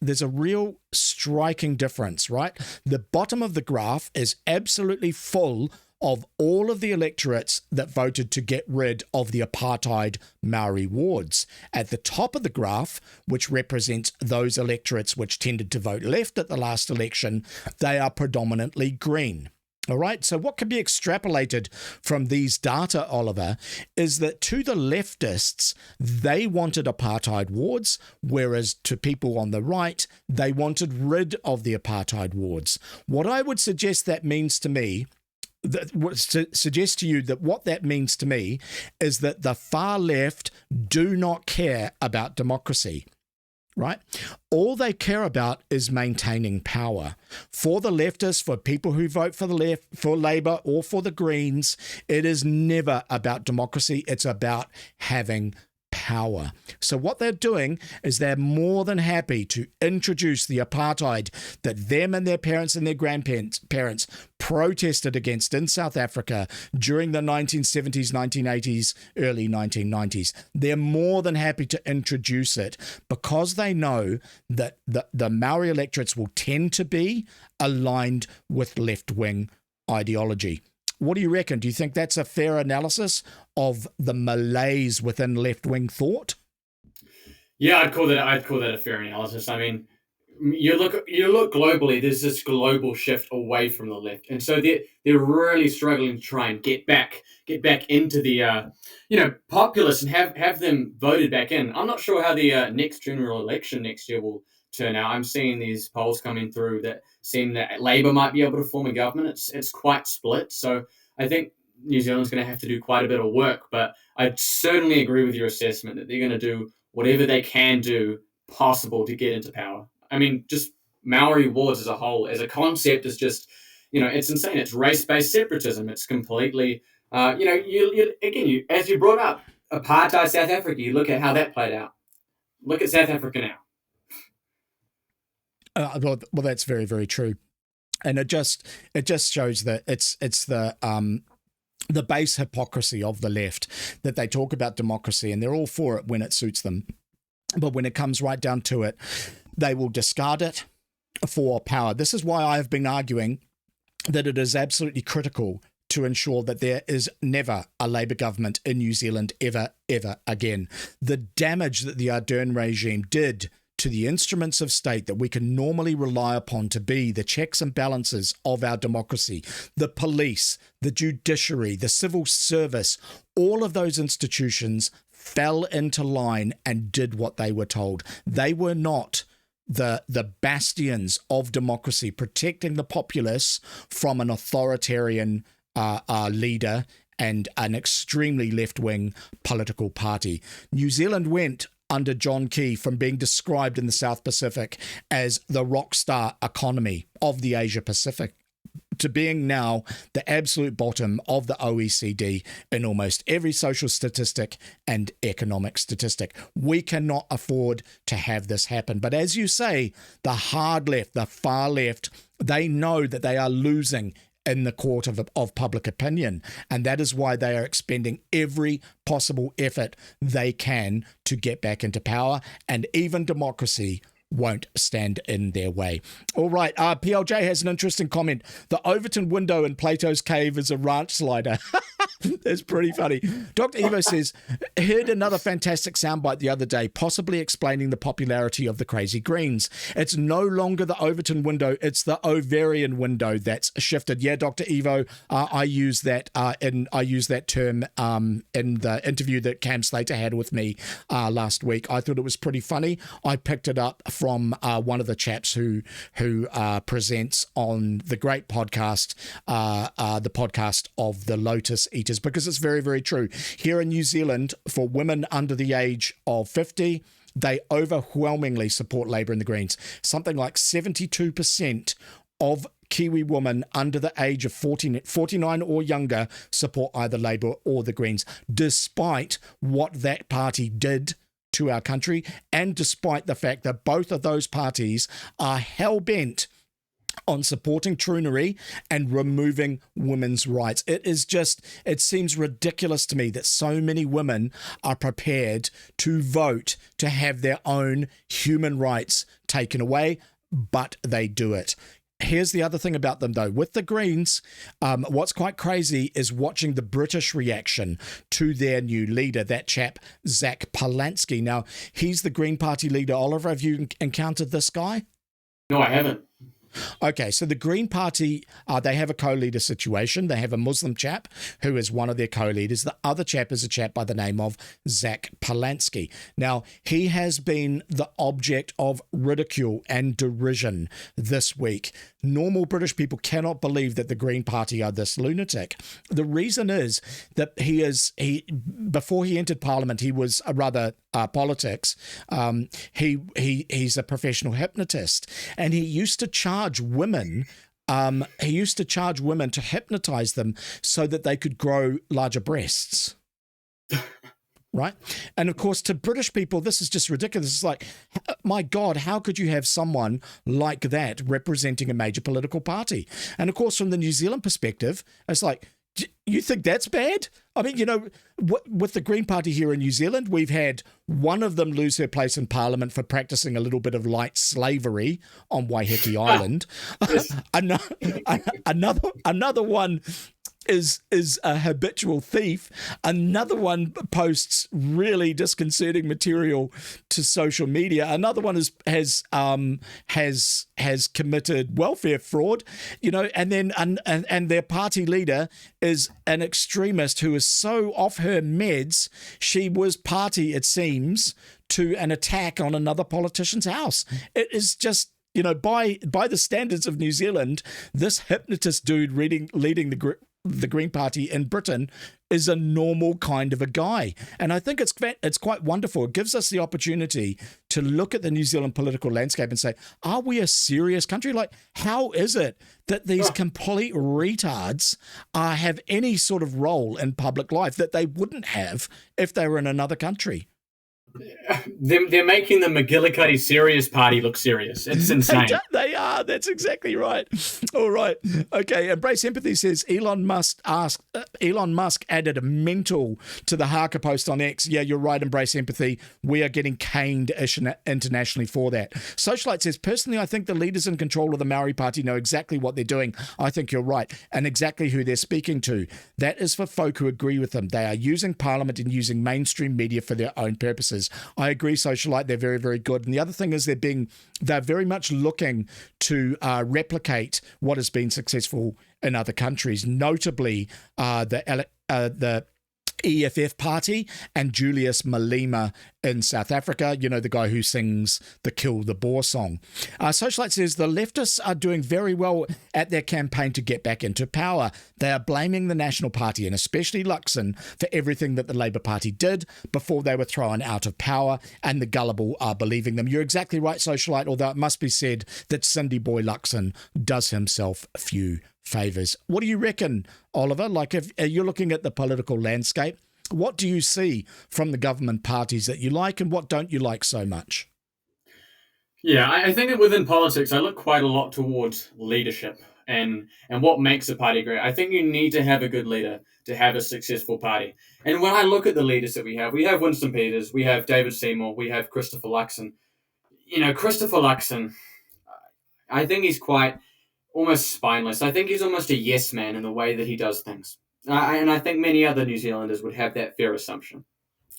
striking difference, right? The bottom of the graph is absolutely full of all of the electorates that voted to get rid of the apartheid Maori wards. At the top of the graph, which represents those electorates which tended to vote left at the last election, they are predominantly green. All right, so what can be extrapolated from these data, Oliver, is that to the leftists, they wanted apartheid wards, whereas to people on the right, they wanted rid of the apartheid wards. What I would suggest that means to me, suggest to you that what that means to me is that the far left do not care about democracy. Right? All they care about is maintaining power. For the leftists, for people who vote for the left, for Labour or for the Greens, it is never about democracy. It's about having power. So what they're doing is they're more than happy to introduce the apartheid that them and their parents and their grandparents protested against in South Africa during the 1970s, 1980s, early 1990s. They're more than happy to introduce it because they know that the Maori electorates will tend to be aligned with left-wing ideology. What do you reckon? Do you think that's a fair analysis of the malaise within left-wing thought? Yeah, I'd call that a fair analysis. I mean, you look globally. There's this global shift away from the left, and so they're really struggling to try and get back into the populace and have them voted back in. I'm not sure how the next general election next year will turn out. I'm seeing these polls coming through that seem that Labour might be able to form a government. It's quite split, so I think New Zealand's going to have to do quite a bit of work. But I certainly agree with your assessment that they're going to do whatever they can do possible to get into power. I mean, just Maori wards as a whole, as a concept, is just, it's insane. It's race-based separatism. It's completely, as you brought up, apartheid South Africa, you look at how that played out. Look at South Africa now. Well, that's very, very true. And it just shows that it's the base hypocrisy of the left, that they talk about democracy and they're all for it when it suits them. But when it comes right down to it, they will discard it for power. This is why I have been arguing that it is absolutely critical to ensure that there is never a Labour government in New Zealand ever again. The damage that the Ardern regime did to the instruments of state that we can normally rely upon to be the checks and balances of our democracy, the police, the judiciary, the civil service, all of those institutions fell into line and did what they were told. They were not the bastions of democracy, protecting the populace from an authoritarian leader and an extremely left-wing political party. New Zealand went under John Key from being described in the South Pacific as the rock star economy of the Asia Pacific to being now the absolute bottom of the OECD in almost every social statistic and economic statistic. We cannot afford to have this happen. But as you say, the hard left, the far left, they know that they are losing in the court of public opinion. And that is why they are expending every possible effort they can to get back into power. And even democracy won't stand in their way. All right, PLJ has an interesting comment. The Overton window in Plato's cave is a ranch slider. That's pretty funny. Dr. Evo says, heard another fantastic soundbite the other day, possibly explaining the popularity of the Crazy Greens. It's no longer the Overton window, it's the ovarian window that's shifted. Yeah, Dr. Evo, I use that term in the interview that Cam Slater had with me last week. I thought it was pretty funny. I picked it up from one of the chaps who presents on the great podcast, the podcast of the Lotus Eaters, because it's very, very true. Here in New Zealand, for women under the age of 50, they overwhelmingly support Labour and the Greens. Something like 72% of Kiwi women under the age of 49 or younger support either Labour or the Greens, despite what that party did to our country, and despite the fact that both of those parties are hell-bent on supporting troonery and removing women's rights. It seems ridiculous to me that so many women are prepared to vote to have their own human rights taken away, but they do it. Here's the other thing about them, though. With the Greens, what's quite crazy is watching the British reaction to their new leader, that chap, Zach Polansky. Now, he's the Green Party leader. Oliver, have you encountered this guy? No, I haven't. Okay, so the Green Party, they have a co-leader situation. They have a Muslim chap who is one of their co-leaders. The other chap is a chap by the name of Zach Polansky. Now, he has been the object of ridicule and derision this week. Normal British people cannot believe that the Green Party are this lunatic. The reason is that before he entered Parliament, he was politics. He's a professional hypnotist, and he used to charge women. He used to charge women to hypnotize them so that they could grow larger breasts. Right? And of course, to British people, this is just ridiculous. It's like, my God, how could you have someone like that representing a major political party? And of course, from the New Zealand perspective, it's like, you think that's bad? I mean, with the Green Party here in New Zealand, we've had one of them lose her place in Parliament for practicing a little bit of light slavery on Waiheke Island. Another one is a habitual thief. Another one posts really disconcerting material to social media. Another one has committed welfare fraud, and then and their party leader is an extremist who is so off her meds, she was party, it seems, to an attack on another politician's house. It is just, by the standards of New Zealand, this hypnotist dude leading the Green Party in Britain is a normal kind of a guy. And I think it's quite wonderful. It gives us the opportunity to look at the New Zealand political landscape and say, are we a serious country? Like, how is it that these complete retards have any sort of role in public life that they wouldn't have if they were in another country? They're making the McGillicuddy Serious Party look serious. It's insane. They are. That's exactly right. All right. Okay. Embrace Empathy says Elon Musk added a mental to the Harker post on X. Yeah, you're right. Embrace Empathy. We are getting caned internationally for that. Socialite says, personally, I think the leaders in control of the Maori Party know exactly what they're doing. I think you're right. And exactly who they're speaking to. That is for folk who agree with them. They are using Parliament and using mainstream media for their own purposes. I agree, Socialite. They're very, very good. And the other thing is they're very much looking to replicate what has been successful in other countries, notably the EFF party, and Julius Malema in South Africa, you know, the guy who sings the Kill the Boer song. Socialite says the leftists are doing very well at their campaign to get back into power. They are blaming the National Party, and especially Luxon, for everything that the Labour Party did before they were thrown out of power, and the gullible are believing them. You're exactly right, Socialite, although it must be said that Cindy Boy Luxon does himself a few favours. What do you reckon, Oliver? Like, if you're looking at the political landscape, what do you see from the government parties that you like, and what don't you like so much? Yeah, I think that within politics, I look quite a lot towards leadership and what makes a party great. I think you need to have a good leader to have a successful party. And when I look at the leaders that we have Winston Peters, we have David Seymour, we have Christopher Luxon. You know, Christopher Luxon, I think he's quite almost spineless. I think he's almost a yes man in the way that he does things. And I think many other New Zealanders would have that fair assumption.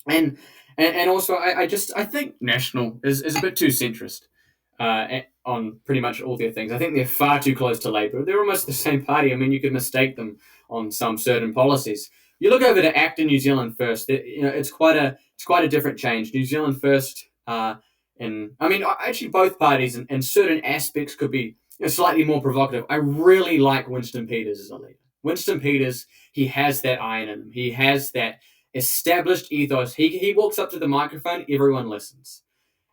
And also, I think National is a bit too centrist on pretty much all their things. I think they're far too close to Labour. They're almost the same party. I mean, you could mistake them on some certain policies. You look over to ACT and New Zealand First. It's quite a different change. New Zealand First, actually both parties in certain aspects could be slightly more provocative. I really like Winston Peters as a leader. Winston Peters, he has that iron in him. He has that established ethos. He walks up to the microphone, everyone listens.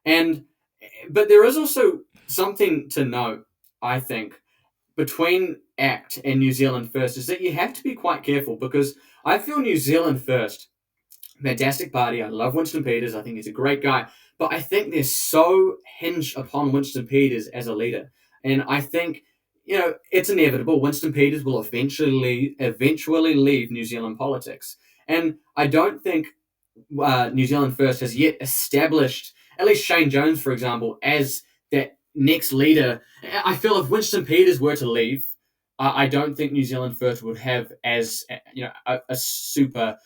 But there is also something to note, I think, between ACT and New Zealand First, is that you have to be quite careful, because I feel New Zealand First, fantastic party. I love Winston Peters. I think he's a great guy. But I think they're so hinged upon Winston Peters as a leader. And I think, it's inevitable. Winston Peters will eventually leave New Zealand politics. And I don't think New Zealand First has yet established, at least Shane Jones, for example, as that next leader. I feel if Winston Peters were to leave, I don't think New Zealand First would have as a super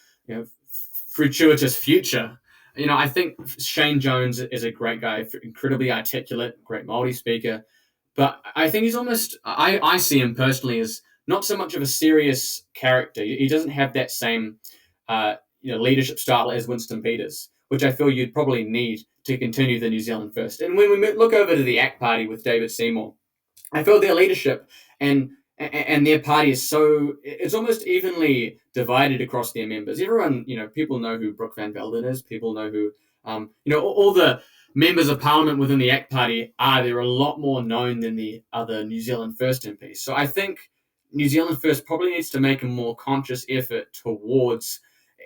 fortuitous future. I think Shane Jones is a great guy, incredibly articulate, great Māori speaker. But I think he's almost, I see him personally as not so much of a serious character. He doesn't have that same leadership style as Winston Peters, which I feel you'd probably need to continue the New Zealand First. And when we look over to the ACT Party with David Seymour, I feel their leadership and their party it's almost evenly divided across their members. Everyone, people know who Brooke Van Velden is. People know who, all the members of parliament within the ACT Party are. They're a lot more known than the other New Zealand First MPs. So I think New Zealand First probably needs to make a more conscious effort towards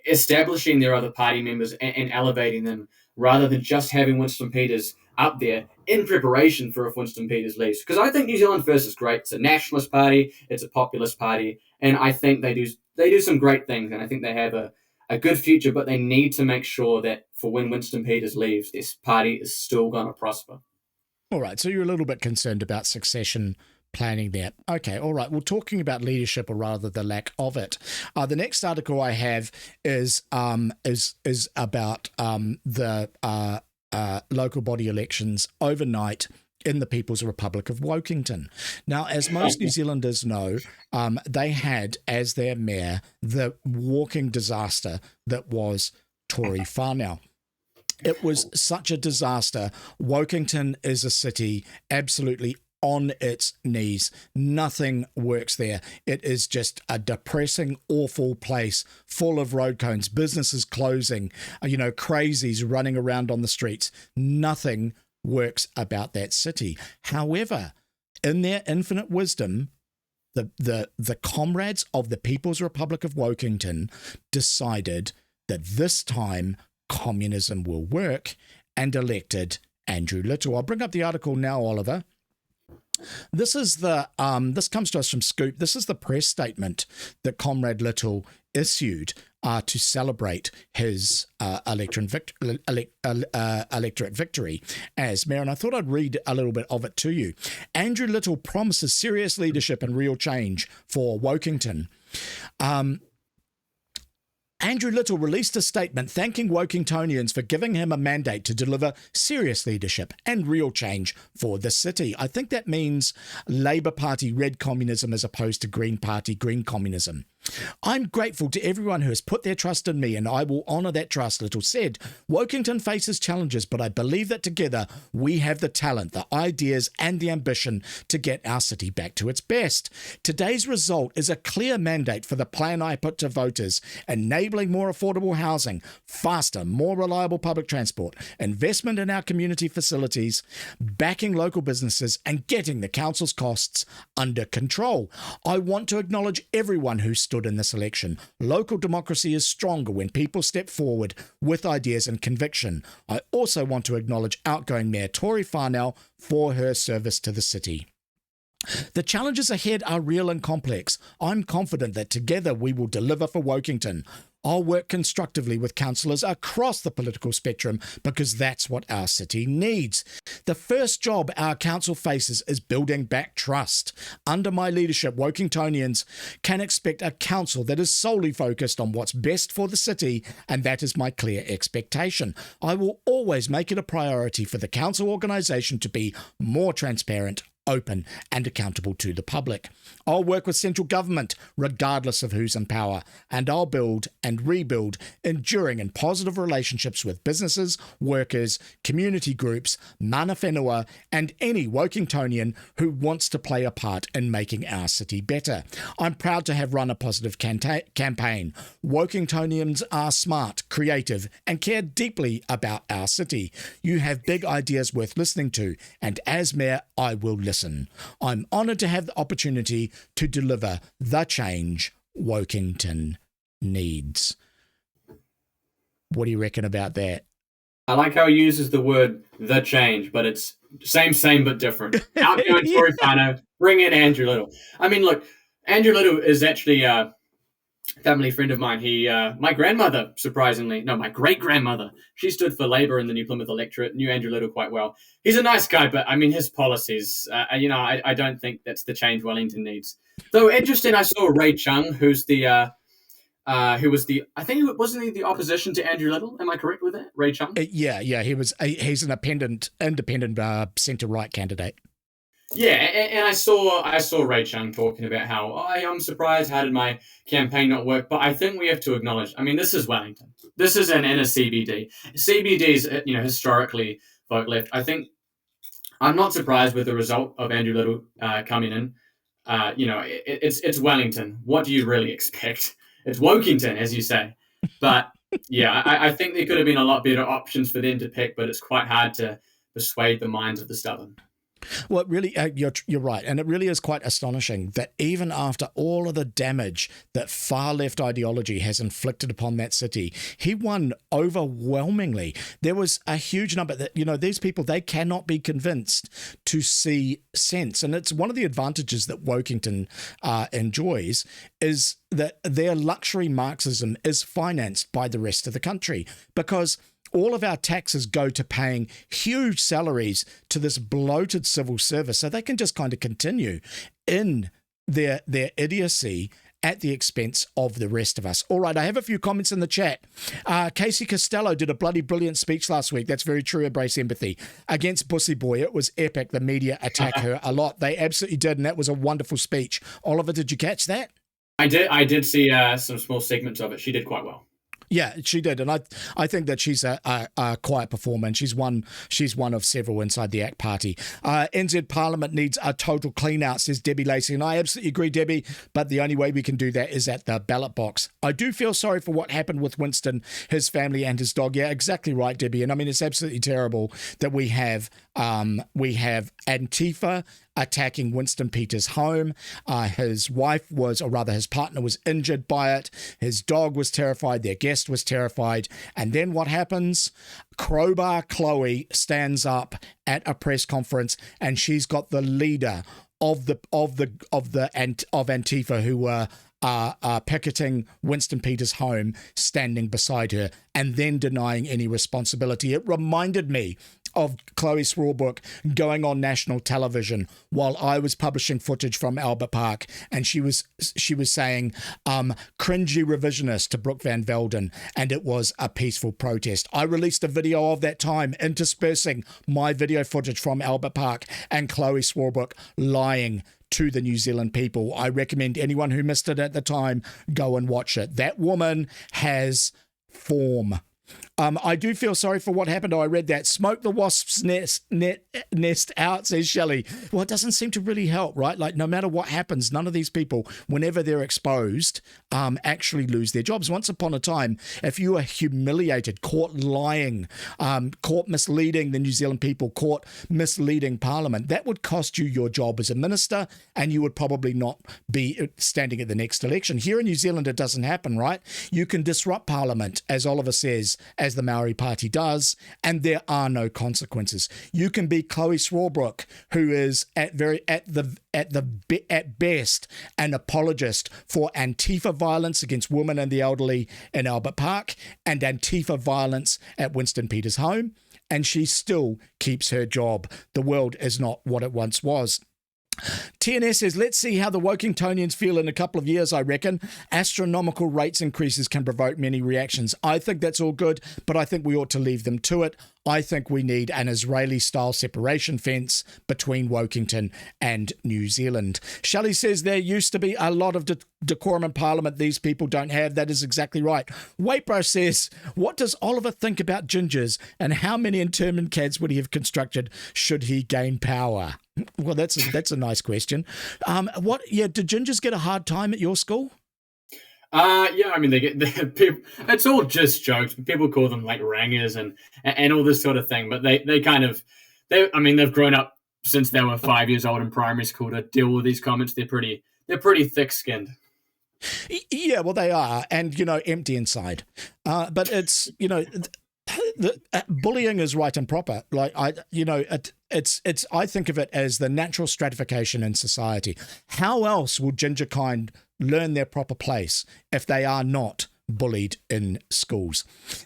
establishing their other party members and elevating them, rather than just having Winston Peters up there in preparation for if Winston Peters leaves. Because I think New Zealand First is great. It's a nationalist party. It's a populist party. And I think they do some great things. And I think they have a good future, but they need to make sure that for when Winston Peters leaves, this party is still going to prosper. All right. So you're a little bit concerned about succession planning there. Okay, all right. Well, talking about leadership, or rather the lack of it, the next article I have is about the local body elections overnight in the People's Republic of Wokington. Now, as most New Zealanders know, they had as their mayor the walking disaster that was Tory Whānau. It was such a disaster. Wokington is a city absolutely on its knees. Nothing works there. It is just a depressing, awful place full of road cones, businesses closing, crazies running around on the streets. Nothing works about that city. However, in their infinite wisdom, the comrades of the People's Republic of Wokington decided that this time communism will work and elected Andrew Little. I'll bring up the article now, Oliver. This comes to us from Scoop. This is the press statement that Comrade Little issued to celebrate his electorate victory as mayor. And I thought I'd read a little bit of it to you. Andrew Little promises serious leadership and real change for Wokington. Andrew Little released a statement thanking Wokingtonians for giving him a mandate to deliver serious leadership and real change for the city. I think that means Labour Party red communism as opposed to Green Party green communism. I'm grateful to everyone who has put their trust in me, and I will honour that trust. Little said, Wokington faces challenges, but I believe that together we have the talent, the ideas and the ambition to get our city back to its best. Today's result is a clear mandate for the plan I put to voters, enabling more affordable housing, faster, more reliable public transport, investment in our community facilities, backing local businesses and getting the council's costs under control. I want to acknowledge everyone who stood in this election. Local democracy is stronger when people step forward with ideas and conviction. I also want to acknowledge outgoing Mayor Tori Whanau for her service to the city. The challenges ahead are real and complex. I'm confident that together we will deliver for Wokington. I'll work constructively with councillors across the political spectrum because that's what our city needs. The first job our council faces is building back trust. Under my leadership, Wokingtonians can expect a council that is solely focused on what's best for the city, and that is my clear expectation. I will always make it a priority for the council organisation to be more transparent, open and accountable to the public. I'll work with central government regardless of who's in power, and I'll build and rebuild enduring and positive relationships with businesses, workers, community groups, mana whenua and any Wokingtonian who wants to play a part in making our city better. I'm proud to have run a positive campaign. Wokingtonians are smart, creative and care deeply about our city. You have big ideas worth listening to, and as Mayor, I will listen. I'm honoured to have the opportunity to deliver the change Wokington needs. What do you reckon about that? I like how he uses the word "the change," but it's same but different. Outgoing Tori Whanau, bring in Andrew Little. I mean, look, Andrew Little is actually a family friend of mine. My grandmother, surprisingly, no, my great-grandmother, she stood for Labour in the New Plymouth electorate, knew Andrew Little quite well. He's a nice guy, but I mean, his policies, I don't think that's the change Wellington needs. Though interesting, I saw Ray Chung, who was the, wasn't he the opposition to Andrew Little? Am I correct with that? Ray Chung? Yeah, he's an independent centre-right candidate. Yeah, and I saw Ray Chung talking about how I'm surprised, how did my campaign not work? But I think we have to acknowledge, I mean, this is Wellington. This is an inner CBD. CBD's, historically vote left. I think I'm not surprised with the result of Andrew Little coming in. It's Wellington. What do you really expect? It's Wokington, as you say. But yeah, I think there could have been a lot better options for them to pick, but it's quite hard to persuade the minds of the stubborn. Well, really, you're right. And it really is quite astonishing that even after all of the damage that far-left ideology has inflicted upon that city, he won overwhelmingly. There was a huge number that, these people, they cannot be convinced to see sense. And it's one of the advantages that Wokington enjoys is that their luxury Marxism is financed by the rest of the country, because all of our taxes go to paying huge salaries to this bloated civil service, so they can just kind of continue in their idiocy at the expense of the rest of us. All right, I have a few comments in the chat. Casey Costello did a bloody brilliant speech last week. That's very true. Embrace empathy. Against Pussy Boy, it was epic. The media attacked her a lot. They absolutely did, and that was a wonderful speech. Oliver, did you catch that? I did see some small segments of it. She did quite well. Yeah, she did, and I think that she's a quiet performer, and she's one of several inside the ACT Party. NZ Parliament needs a total clean out, says Debbie Lacey, and I absolutely agree, Debbie, but the only way we can do that is at the ballot box. I do feel sorry for what happened with Winston, his family and his dog. Yeah, exactly right, Debbie, and I mean, it's absolutely terrible that we have Antifa attacking Winston Peters' home. His partner was injured by it. His dog was terrified. Their guest was terrified. And then what happens? Crowbar Chloe stands up at a press conference, and she's got the leader of Antifa who were picketing Winston Peters' home standing beside her and then denying any responsibility. It reminded me of Chloe Swarbrick going on national television while I was publishing footage from Albert Park, and she was saying cringy revisionist to Brooke Van Velden, and it was a peaceful protest. I released a video of that time interspersing my video footage from Albert Park and Chloe Swarbrick lying to the New Zealand people. I recommend anyone who missed it at the time, go and watch it. That woman has form. I do feel sorry for what happened. I read that. Smoke the wasp's nest out, says Shelley. Well, it doesn't seem to really help, right? Like, no matter what happens, none of these people, whenever they're exposed, actually lose their jobs. Once upon a time, if you were humiliated, caught lying, caught misleading the New Zealand people, caught misleading Parliament, that would cost you your job as a minister, and you would probably not be standing at the next election. Here in New Zealand, it doesn't happen, right? You can disrupt Parliament, as Oliver says, as the Maori Party does, and there are no consequences. You can be Chloe Swarbrick, who is at best an apologist for Antifa violence against women and the elderly in Albert Park and Antifa violence at Winston Peters' home, and she still keeps her job. The world is not what it once was. TNS says, let's see how the Wokingtonians feel in a couple of years, I reckon. Astronomical rates increases can provoke many reactions. I think that's all good, but I think we ought to leave them to it. I think we need an Israeli-style separation fence between Wokington and New Zealand. Shelley says there used to be a lot of decorum in Parliament these people don't have. That is exactly right. Waitbro says, what does Oliver think about gingers and how many internment cads would he have constructed should he gain power? Well, that's a nice question. Did gingers get a hard time at your school? Yeah, I mean, people, it's all just jokes. People call them like rangers and all this sort of thing. But they've grown up since they were 5 years old in primary school to deal with these comments. They're pretty thick-skinned. Yeah, well, they are, and empty inside. But it's bullying is right and proper. Like I think of it as the natural stratification in society. How else will ginger kind learn their proper place if they are not bullied in schools?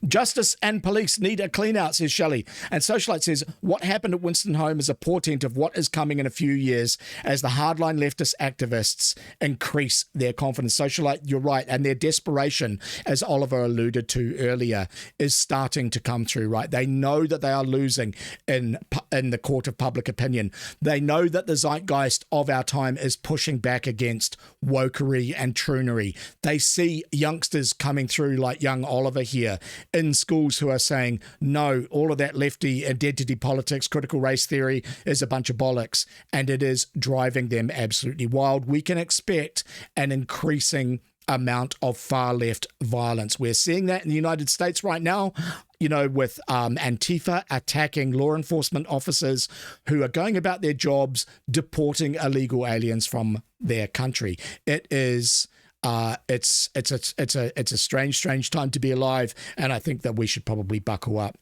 Justice and police need a clean out, says Shelley. And Socialite says, what happened at Winston Home is a portent of what is coming in a few years as the hardline leftist activists increase their confidence. Socialite, you're right. And their desperation, as Oliver alluded to earlier, is starting to come through, right? They know that they are losing in the court of public opinion. They know that the zeitgeist of our time is pushing back against wokery and troonery. They see youngsters coming through like young Oliver here in schools who are saying, no, all of that lefty identity politics, critical race theory is a bunch of bollocks, and it is driving them absolutely wild. We can expect an increasing amount of far left violence. We're seeing that in the United States right now, with Antifa attacking law enforcement officers who are going about their jobs, deporting illegal aliens from their country. It is it's a strange time to be alive, and I think that we should probably buckle up.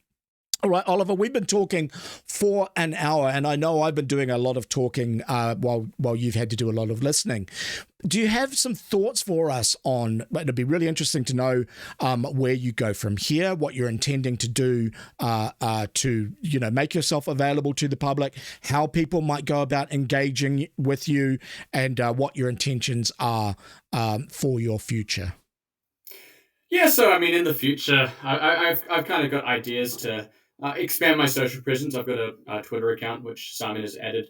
All right, Oliver, we've been talking for an hour, and I know I've been doing a lot of talking while you've had to do a lot of listening. Do you have some thoughts for us on, it'd be really interesting to know where you go from here, what you're intending to do to, make yourself available to the public, how people might go about engaging with you, and what your intentions are for your future? Yeah, so I mean, in the future, I've kind of got ideas to expand my social presence. I've got a Twitter account which Simon has added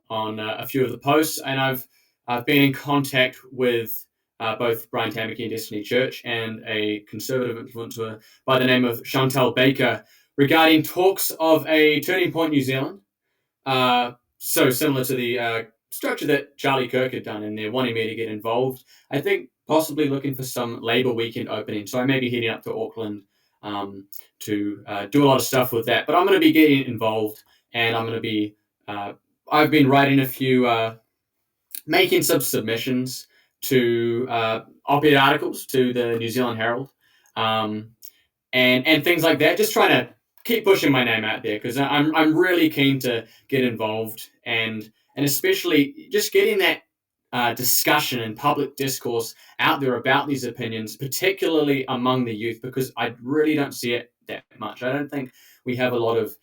on a few of the posts, and I've been in contact with both Brian Tamaki and Destiny Church and a conservative influencer by the name of Chantal Baker regarding talks of a Turning Point New Zealand. So similar to the structure that Charlie Kirk had done, and they're wanting me to get involved. I think possibly looking for some Labour weekend opening. So I may be heading up to Auckland to do a lot of stuff with that. But I'm going to be getting involved, and I'm going to be I've been writing a few, making some submissions to op-ed articles to the New Zealand Herald, and things like that. Just trying to keep pushing my name out there because I'm really keen to get involved, and especially just getting that discussion and public discourse out there about these opinions, particularly among the youth, because I really don't see it that much. I don't think we have a lot of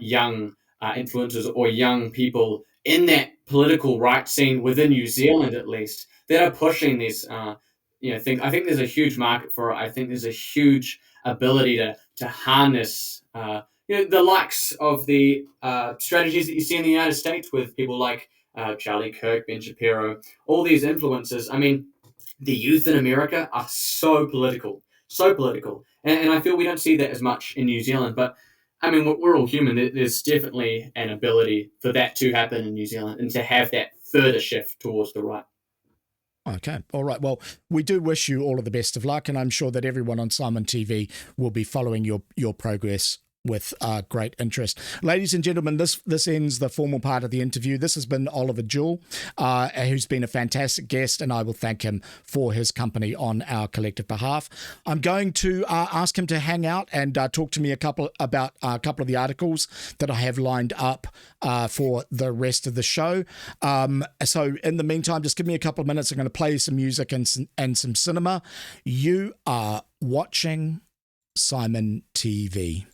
young influencers or young people in that political right scene within New Zealand, at least, that are pushing these things. I think there's a huge market for it. I think there's a huge ability to harness the likes of the strategies that you see in the United States with people like Charlie Kirk, Ben Shapiro, all these influencers. I mean, the youth in America are so political, so political. And I feel we don't see that as much in New Zealand. But I mean, we're all human. There's definitely an ability for that to happen in New Zealand and to have that further shift towards the right. Okay. All right. Well, we do wish you all of the best of luck, and I'm sure that everyone on Simon TV will be following your progress with great interest. Ladies and gentlemen, this ends the formal part of the interview. This has been Oliver Jull, who's been a fantastic guest, and I will thank him for his company on our collective behalf. I'm going to ask him to hang out and talk to me about a couple of the articles that I have lined up for the rest of the show. So in the meantime, just give me a couple of minutes. I'm going to play some music and some cinema. You are watching Simon TV.